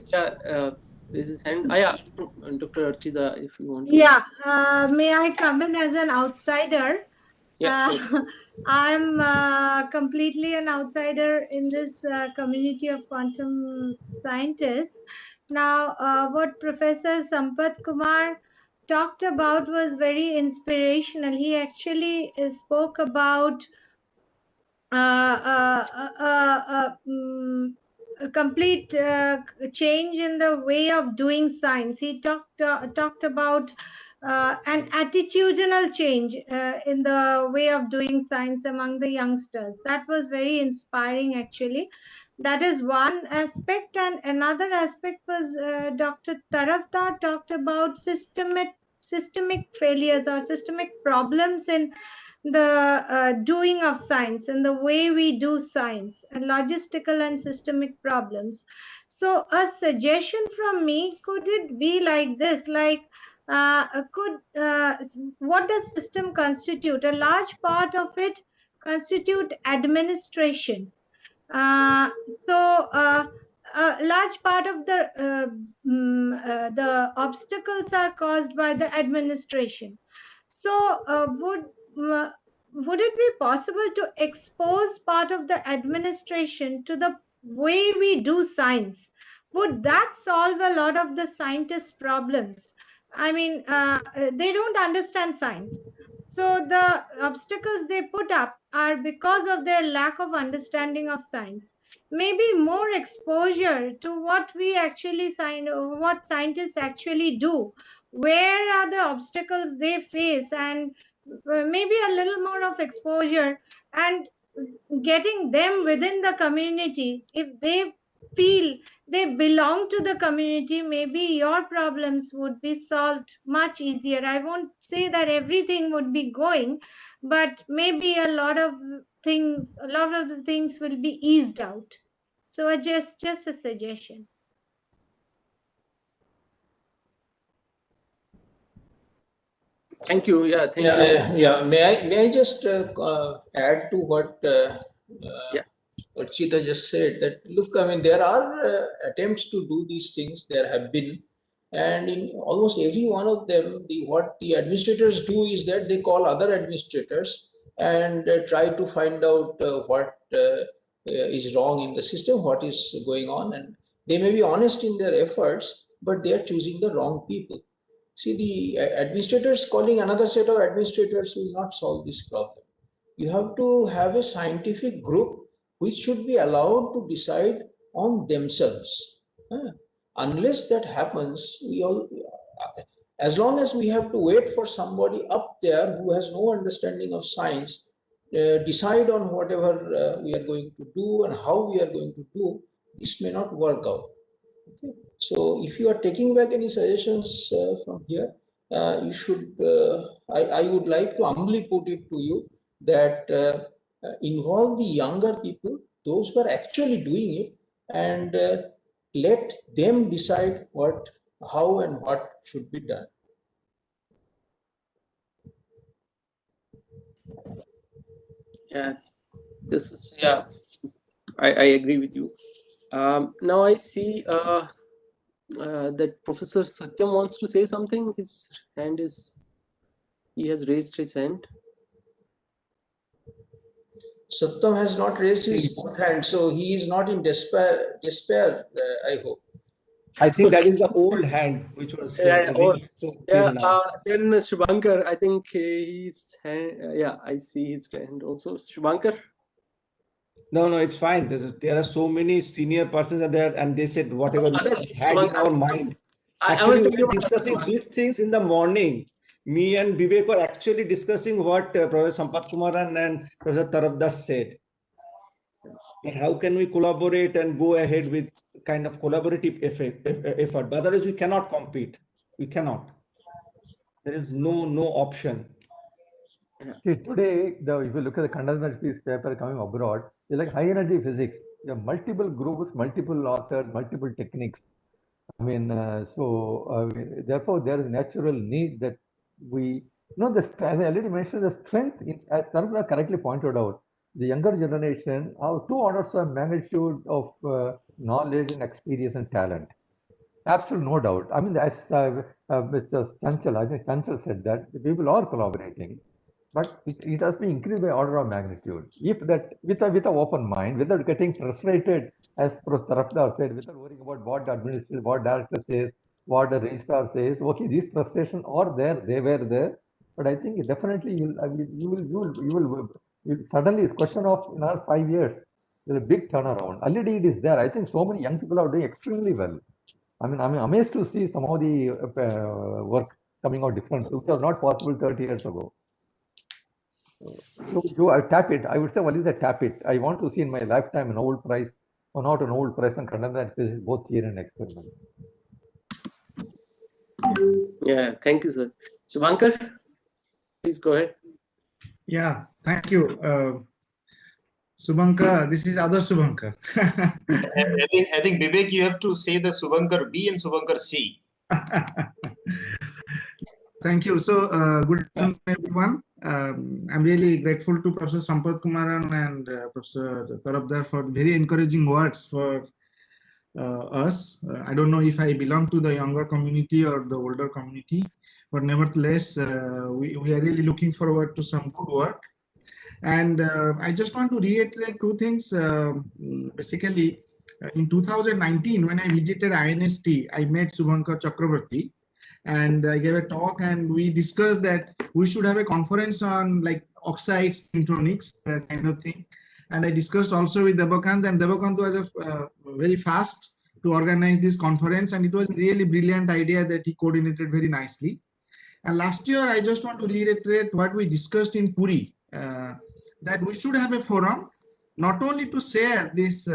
this is hand. Yeah, Dr. Archita, if you want to. Yeah, may I come in as an outsider? Yeah, sure. I'm completely an outsider in this community of quantum scientists. Now, what Professor Sampath Kumar talked about was very inspirational. He actually spoke about a complete change in the way of doing science. He talked about an attitudinal change in the way of doing science among the youngsters. That was very inspiring, actually. That is one aspect, and another aspect was Dr. Taravdar talked about systemic failures or systemic problems in the doing of science and the way we do science, and logistical and systemic problems. So a suggestion from me, could it be like this, like what does system constitute? A large part of it constitute administration. uh, so a large part of the obstacles are caused by the administration. So would it be possible to expose part of the administration to the way we do science? Would that solve a lot of the scientists' problems? I mean, they don't understand science. So the obstacles they put up are because of their lack of understanding of science. Maybe more exposure to what we actually what scientists actually do. Where are the obstacles they face, and maybe a little more of exposure and getting them within the communities. If they feel they belong to the community, maybe your problems would be solved much easier. I won't say that everything would be going, but maybe a lot of the things will be eased out. So just a suggestion. Thank you. Yeah, thank you. Yeah. May I just add to what Yeah. Archita just said, that look, I mean, there are attempts to do these things. There have been, and in almost every one of them, what the administrators do is that they call other administrators and try to find out what is wrong in the system, what is going on, and they may be honest in their efforts, but they are choosing the wrong people. See, the administrators calling another set of administrators will not solve this problem. You have to have a scientific group which should be allowed to decide on themselves. Unless that happens, as long as we have to wait for somebody up there who has no understanding of science, decide on whatever we are going to do and how we are going to do, this may not work out. Okay. So if you are taking back any suggestions from here, you should, I would like to humbly put it to you that involve the younger people, those who are actually doing it, and let them decide how and what should be done. Yeah, this is, yeah, I agree with you. Now I see that Professor Satyam wants to say something. His hand is, he has raised his hand. Satyam has not raised his both hands, so he is not in despair, I hope. I think that is the old hand which was raised so till now. Then Shubhankar, I think his hand, yeah, I see his hand also. Shubhankar? No, it's fine. There are so many senior persons there, and they said whatever we had in our mind. I was Actually, we talking were about discussing these things in the morning. Me and Vivek were actually discussing what Professor Sampath Kumaran and Professor Tarabdas said. That how can we collaborate and go ahead with kind of collaborative effort? But otherwise, we cannot compete. We cannot. There is no option. See, today, if you look at the condensed piece paper coming abroad, it's like high energy physics. You have multiple groups, multiple authors, multiple techniques. I mean, therefore, there is a natural need that as I already mentioned, the strength, as Tarun correctly pointed out, the younger generation have two orders of magnitude of knowledge and experience and talent. Absolutely, no doubt. I mean, as Mr. Chanchal, I think Chanchal said that the people are collaborating, but it has been increased by order of magnitude. If that, with an open mind, without getting frustrated, as Professor Tarafdar said, without worrying about what the administrator, what director says, what the registrar says. Okay, these frustrations are there; they were there, but I think definitely suddenly it's question of another 5 years. There's a big turnaround. Already it is there. I think so many young people are doing extremely well. I mean, I'm amazed to see some of the work coming out different, which was not possible 30 years ago. So I tap it. I would say, what is a tap it? I want to see in my lifetime a Nobel Prize, or not a Nobel Prize, and contemporary physics, both theory and experiment. Yeah, thank you, sir. Subhankar, please go ahead. Yeah, thank you. Subhankar, this is other Subhankar. I think Vivek, you have to say the Subhankar B and Subhankar C. Thank you. So, good afternoon, everyone. I'm really grateful to Professor Sampath Kumaran and Professor Tarabdar for very encouraging words for us. I don't know if I belong to the younger community or the older community, but nevertheless, we are really looking forward to some good work. And I just want to reiterate two things. Basically, in 2019, when I visited INST, I met Subhankar Chakrabarti, and I gave a talk, and we discussed that we should have a conference on like oxides, spintronics, kind of thing. And I discussed also with Devakant, and Devakant was very fast to organize this conference, and it was a really brilliant idea that he coordinated very nicely. And last year, I just want to reiterate what we discussed in Puri, that we should have a forum, not only to share these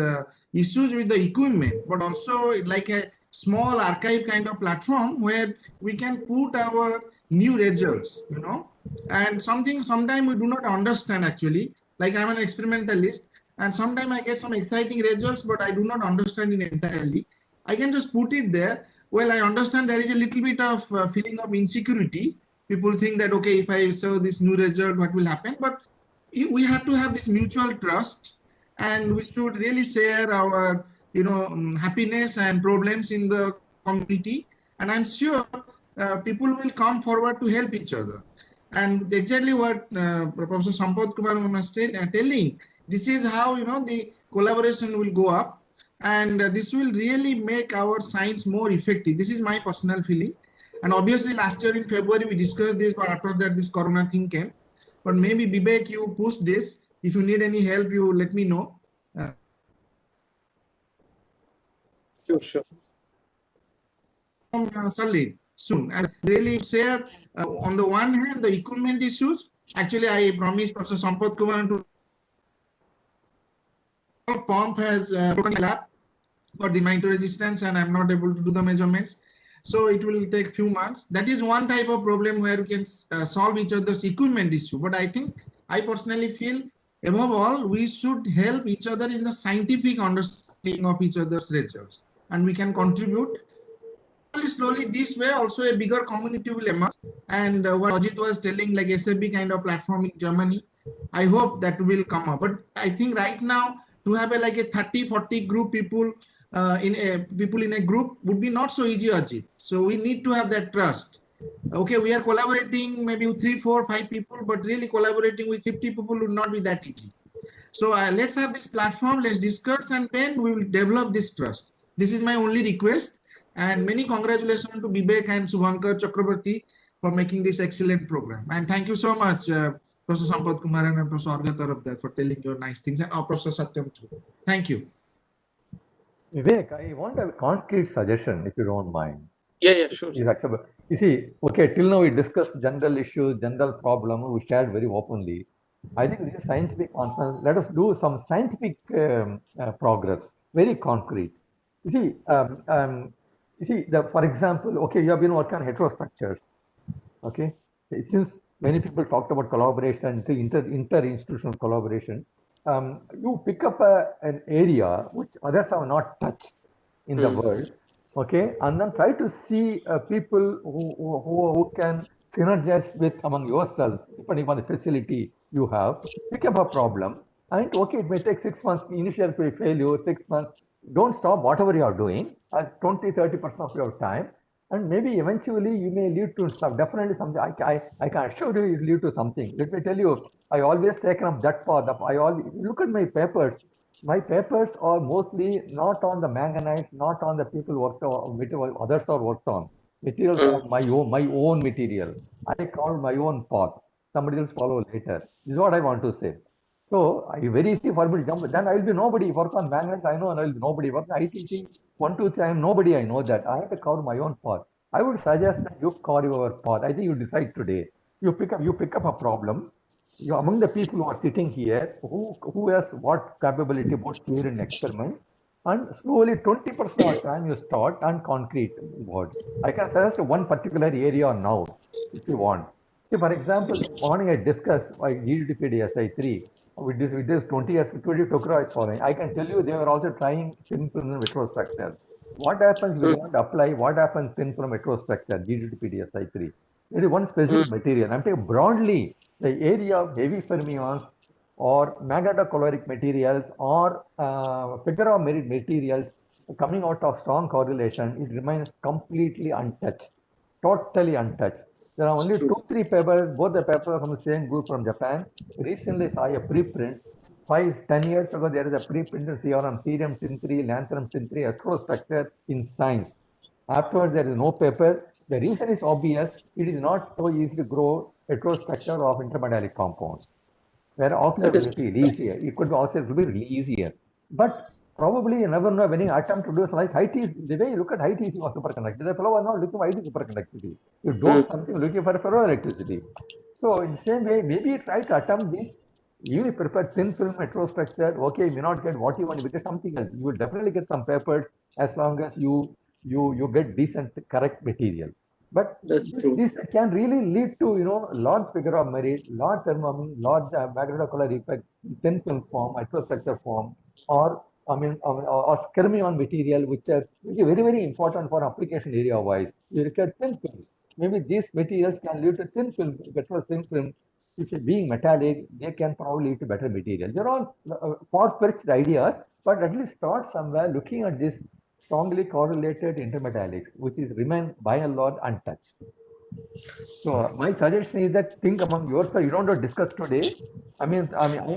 issues with the equipment, but also like a small archive kind of platform where we can put our new results, and sometimes we do not understand actually. Like I'm an experimentalist, and sometimes I get some exciting results, but I do not understand it entirely. I can just put it there. Well, I understand there is a little bit of feeling of insecurity. People think that, okay, if I show this new result, what will happen? But we have to have this mutual trust, and we should really share our happiness and problems in the community, and I'm sure people will come forward to help each other. And exactly what Professor Sampath Kumar was telling, this is how the collaboration will go up, and this will really make our science more effective. This is my personal feeling. And obviously last year in February we discussed this, but after that this corona thing came. But maybe Vivek, you push this. If you need any help, you let me know. Sure. Solid soon, and really share on the one hand the equipment issues. Actually, I promised Professor Sampath Kumar to pump has broken lab for the mito resistance, and I'm not able to do the measurements. So it will take few months. That is one type of problem where we can solve each other's equipment issue. But I personally feel, above all, we should help each other in the scientific understanding of each other's results, and we can contribute. Slowly, this way also a bigger community will emerge. And what Ajit was telling, like SAB kind of platform in Germany, I hope that will come up. But I think right now, to have like a 30-40 group people in a group would be not so easy, Ajit. So we need to have that trust. Okay, we are collaborating maybe with 3, 4, 5 people, but really collaborating with 50 people would not be that easy. So let's have this platform, let's discuss, and then we will develop this trust. This is my only request. And many congratulations to Vivek and Subhankar Chakrabarti for making this excellent program. And thank you so much, Professor Sampath Kumaran and Professor Arga Tarabdar, for telling your nice things, and Professor Satyam too. Thank you. Vivek, I want a concrete suggestion, if you don't mind. Yeah, sure. Is acceptable. You see, okay, till now we discussed general issues, general problem, we shared very openly. I think this is scientific conference. Let us do some scientific progress, very concrete. You see, for example, okay, you have been working on heterostructures. Okay, since many people talked about collaboration, inter-institutional collaboration, you pick up an area which others have not touched in the world, okay, and then try to see people who can synergize with among yourselves, depending on the facility you have, pick up a problem, and okay, it may take 6 months, initial failure, 6 months, don't stop whatever you are doing, 20-30% of your time, and maybe eventually you may lead to some, definitely something. I can assure you it will lead to something. Let me tell you, I always taken up that path. Look at my papers. My papers are mostly not on the manganese, not on the people worked on, others are worked on. Materials are my own material. I call my own path. Somebody else follow later. This is what I want to say. So it's very easy for me to jump. Then I will be nobody. Work on manganese, I know, and I will be nobody. Work on ITC, 1, 2, 3, I am nobody. I know that. I have to cover my own path. I would suggest that you cover your path. I think you decide today. You pick up a problem. You among the people who are sitting here, who has what capability about theory and experiment, and slowly 20% of time you start on concrete word. I can suggest one particular area now, if you want. See, for example, morning I discussed GDPDSI3 with this 20 years, 20 Tokra is following. I can tell you they were also trying thin film retrostructure. What happens if you want to apply? What happens thin film retrostructure, GDPDSI3? It is one specific material. I'm taking broadly the area of heavy fermions or magnetocaloric materials or figure of merit materials coming out of strong correlation, it remains completely untouched, totally untouched. There are only 2-3 papers, both the papers from the same group from Japan. Recently saw a preprint. 5-10 years ago, there is a preprint in CRM, cerium tin-3, lanthanum tin-3, astrostructure in science. Afterwards, there is no paper. The reason is obvious. It is not so easy to grow heterostructure of intermetallic compounds. Where oxide will be easier. It could be oxide will be easier. But probably you never know when you attempt to do something like high TC. The way you look at high TC or superconductivity, the fellow was not looking for high TC superconductivity. You don't something looking for ferroelectricity. So in the same way, maybe you try to attempt this. You prepare thin film heterostructure. Okay, you may not get what you want, you get something else. You will definitely get some papers as long as you get decent, correct material. But this can really lead to large figure of merit, large thermometer, large magnetocolor effect, thin film form, microstructure form, or or skirmion material, which is very important for application area wise. You require thin films. Maybe these materials can lead to thin film, better thin film. If being metallic, they can probably lead to better material. They're all far-fetched ideas, but at least start somewhere looking at this strongly correlated intermetallics, which is remain by and large untouched. So my suggestion is that think among yourself. You don't have to discuss today. I'm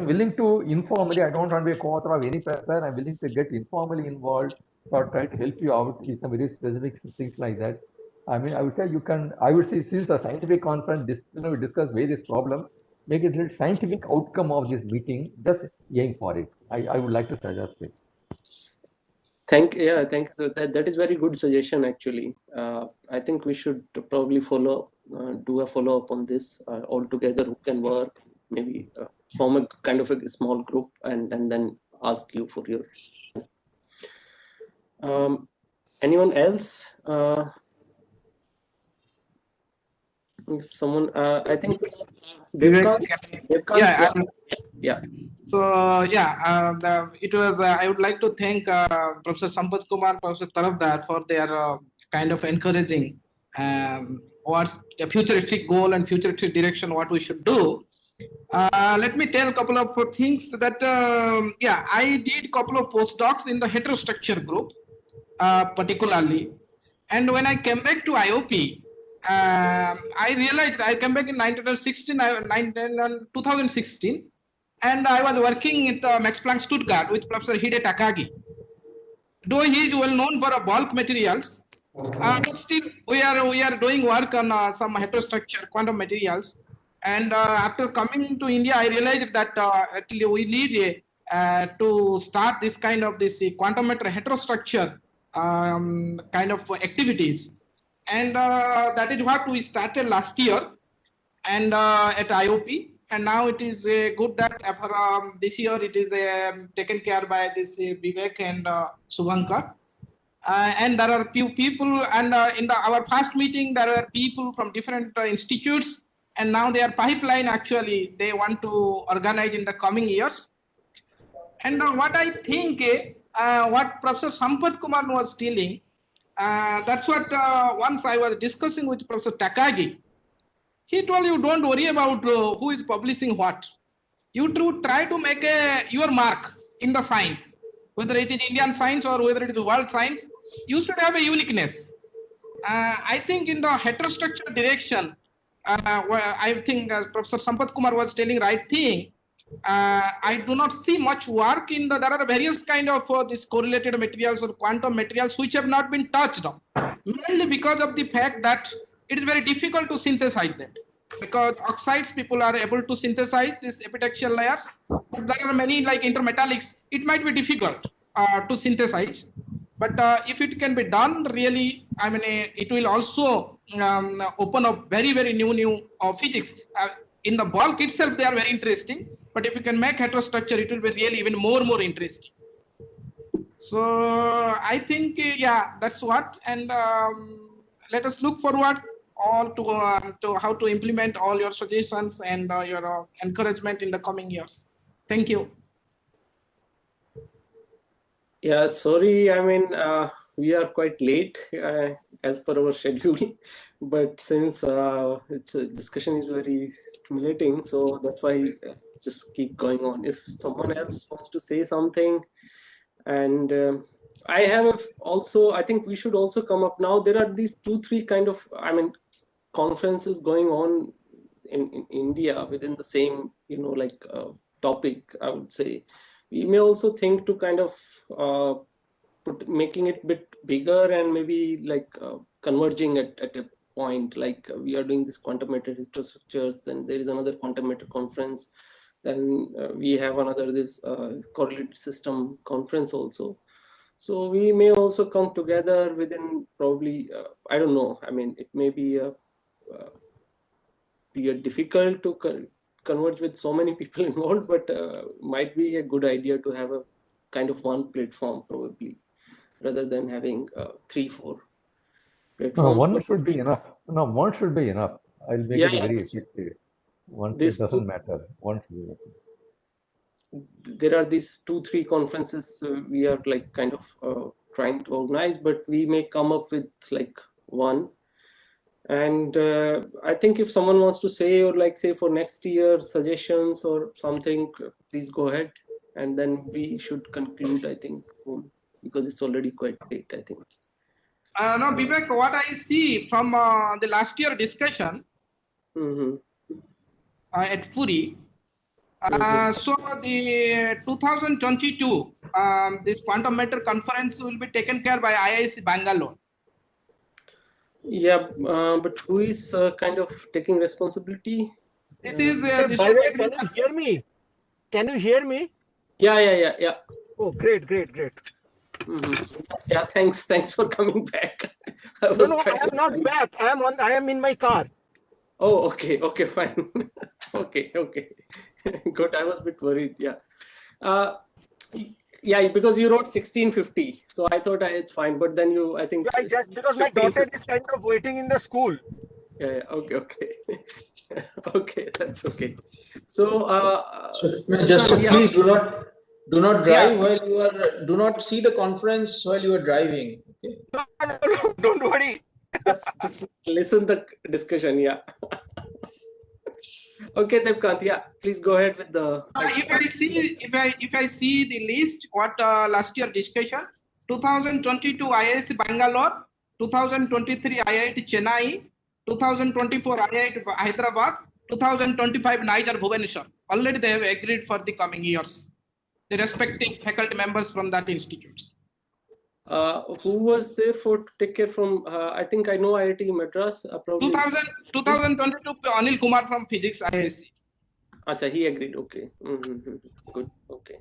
willing to informally. I don't want to be a co-author of any paper. I'm willing to get informally involved or try to help you out with some very specific things like that. I would say you can. I would say since the scientific conference, we discuss various problems. Make it a scientific outcome of this meeting. Just aim for it. I would like to suggest it. Thank you. So that is very good suggestion actually. I think we should probably do a follow up on this all together. Who can work? Maybe form a kind of a small group and then ask you for your. Anyone else? If someone, I think. Yeah. So it was. I would like to thank Professor Sampath Kumar, Professor Tarafdar for their kind of encouraging what's the futuristic goal and futuristic direction what we should do. Let me tell a couple of things that I did a couple of postdocs in the heterostructure group, particularly, and when I came back to IOP. I realized I came back in 2016, and I was working at Max Planck Stuttgart with Professor Hide Takagi. Though he is well known for bulk materials, but still we are doing work on some heterostructure quantum materials. And after coming to India, I realized that actually we need to start this kind of quantum matter heterostructure kind of activities. And that is what we started last year and at IOP. And now it is good that this year it is taken care by this Vivek and Subhankar. And there are few people, and in our first meeting, there were people from different institutes, and now they are pipeline actually, they want to organize in the coming years. And what I think, what Professor Sampath Kumar was telling, that's what once I was discussing with Professor Takagi. He told you don't worry about who is publishing what. You try to make your mark in the science, whether it is Indian science or whether it is world science. You should have a uniqueness. I think in the heterostructure direction, I think as Professor Sampath Kumar was telling right thing, I do not see much work in there are various kind of these correlated materials or quantum materials which have not been touched on, mainly because of the fact that it is very difficult to synthesize them. Because oxides, people are able to synthesize these epitaxial layers, but there are many like intermetallics, it might be difficult to synthesize. But if it can be done, really, I mean, it will also open up very, very new physics. In the bulk itself, they are very interesting. But if you can make heterostructure, it will be really even more interesting. So I think, yeah, that's what. And let us look forward all to how to implement all your suggestions and your encouragement in the coming years. Thank you. Yeah, sorry. I mean, we are quite late as per our schedule, but since it's a discussion is very stimulating, so that's why just keep going on. If someone else wants to say something, and I have also, I think we should also come up now. There are these 2-3 kind of, I mean, conferences going on in India within the same, like topic, I would say. We may also think to kind of making it a bit bigger and maybe like converging at a point, like we are doing this quantum matter structures, then there is another quantum matter conference, then we have another this correlated system conference also. So we may also come together within probably, I don't know, I mean, it may be difficult to converge with so many people involved, but might be a good idea to have a kind of one platform probably, rather than having 3-4 platforms. One should be enough. No, one should be enough. I'll make it very quickly. One, it doesn't matter. One should be enough. There are these 2-3 conferences we are like kind of trying to organize, but we may come up with like one. And I think if someone wants to say, or like say for next year suggestions or something, please go ahead, and then we should conclude, I think, because it's already quite late, I think. No, Vivek, what I see from the last year discussion at Furi, so the 2022, this quantum matter conference will be taken care by IISc Bangalore. Yeah, but who is kind of taking responsibility? This is. By the way, can you hear me? Can you hear me? Yeah. Oh, great. Yeah, thanks for coming back. No, I am not back. I am in my car. Oh, okay, fine. okay. Good. I was a bit worried. Yeah. Yeah, because you wrote 1650, so I thought it's fine. But then I think. Yeah, just because my daughter is kind of waiting in the school. Yeah. Okay. Okay, that's okay. So, please do not drive while you are. Do not see the conference while you are driving. Okay. No, don't worry. Just listen the discussion. Yeah. Okay, Devkant. Yeah, please go ahead with the. If I see the list, what last year discussion, 2022 IISc Bangalore, 2023 IIT Chennai, 2024 IIT Hyderabad, 2025 Niger Bhubaneswar. Already they have agreed for the coming years. The respective faculty members from that institutes. Who was there to take care from? I think I know IIT Madras. Probably 2022 Anil Kumar from Physics IISc. Acha, he agreed. Okay. Good. Okay.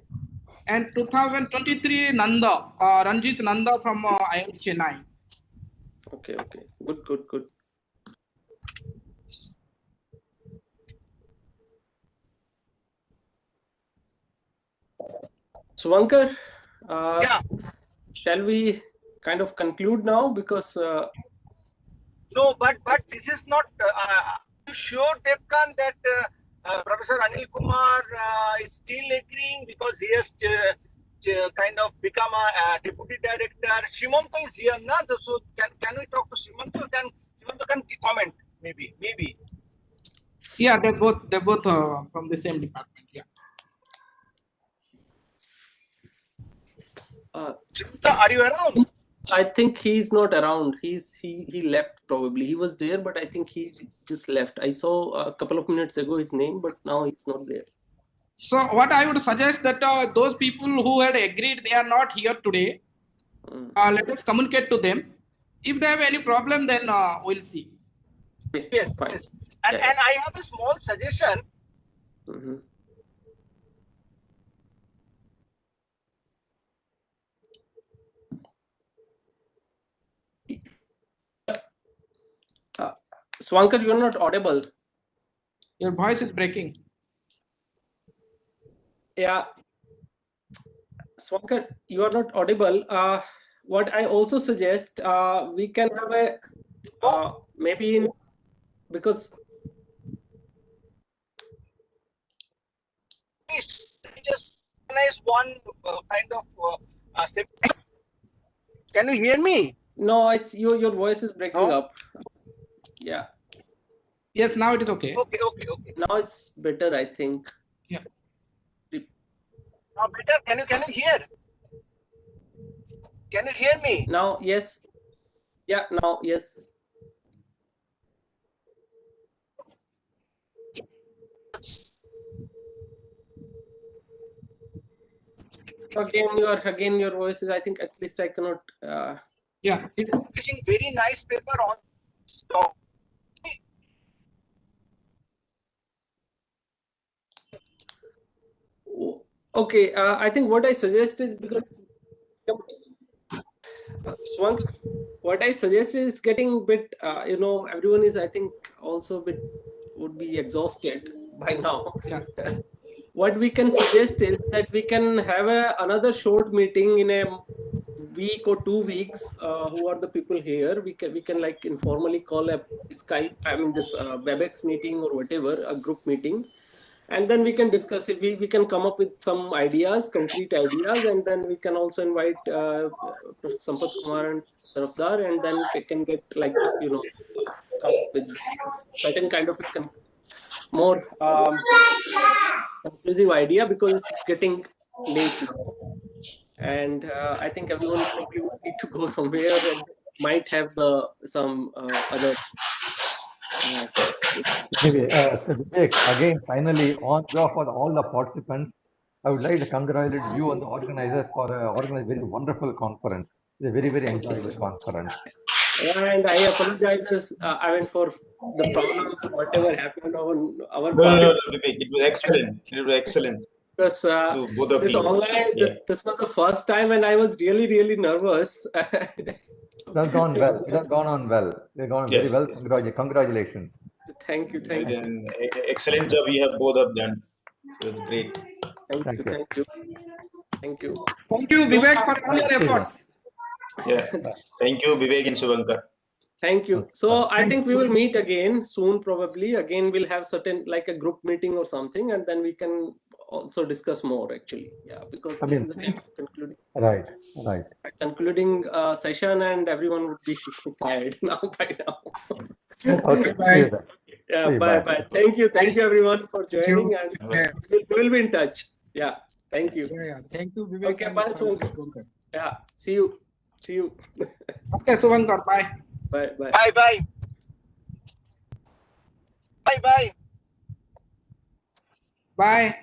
And 2023 Nanda, Ranjit Nanda from IIT Chennai. Okay. Good. Suvankar, Yeah. shall we kind of conclude now? Because No, but this is not. You sure, Devkan, that Professor Anil Kumar is still agreeing because he has kind of become a deputy director. Shimanto is here now, so can we talk to Shimanto? Shimanto can comment maybe. Yeah, they're both from the same department. Yeah. Shimanto, are you around? I think he's not around. He left probably. He was there, but I think he just left. I saw a couple of minutes ago his name, but now he's not there. So what I would suggest that those people who had agreed, they are not here today. Let us communicate to them. If they have any problem, then we'll see. Yes, fine. yes. And I have a small suggestion. Swankar, you're not audible. Your voice is breaking. Yeah. Swankar, you are not audible. What I also suggest, we can have a maybe in, because Just organize one kind of can you hear me? No, it's your voice is breaking up. Yeah. Yes, now it is okay. Okay. Now it's better, I think. Yeah. Now better. Can you hear? Can you hear me? Now, yes. Yeah, now, yes. Again your voice is, I think, at least I cannot yeah, publishing very nice paper on stock. Okay, I think what I suggest is, because Swank, what I suggest is getting a bit, everyone is, I think, also a bit would be exhausted by now. Yeah. What we can suggest is that we can have another short meeting in a week or 2 weeks. Who are the people here? We can like informally call a Skype, this WebEx meeting or whatever, a group meeting. And then we can discuss it. We can come up with some ideas, concrete ideas, and then we can also invite Professor Sampath Kumar and Tarafdar, and then can get come up with certain kind of a more conclusive idea, because it's getting late now, and I think everyone probably would need to go somewhere and might have some other. Anyway, so Vivek, again, finally, on behalf of all the participants, I would like to congratulate you and the organizer for organizing a very wonderful conference. It's a very, very enjoyable conference. And I apologize, for the problems or whatever happened on our No, part. Vivek, it was excellent. It was excellent. Because To both of this you. online, Yeah. this was the first time, and I was really, really nervous. That's gone well. It has gone on well. They've gone very well. Congratulations. Thank you. Excellent job you have both of done. It was great. Thank you. Thank you, Vivek, for all your efforts. Yeah. Thank you, Vivek and Suvankar. Thank you. So I think we will meet again soon, probably. Again, we'll have certain, like a group meeting or something, and then we can also discuss more, actually. Yeah, because this is the kind of concluding. Right. Concluding session, and everyone would be tired now by now. Okay. Bye. Yeah, bye. Thank you, everyone, for joining, and we'll be in touch. Yeah, thank you. Yeah. Thank you, Vivek. Okay, bye, Suvankar. Yeah, see you. Okay, Suvankar, bye. Bye. Bye. Bye.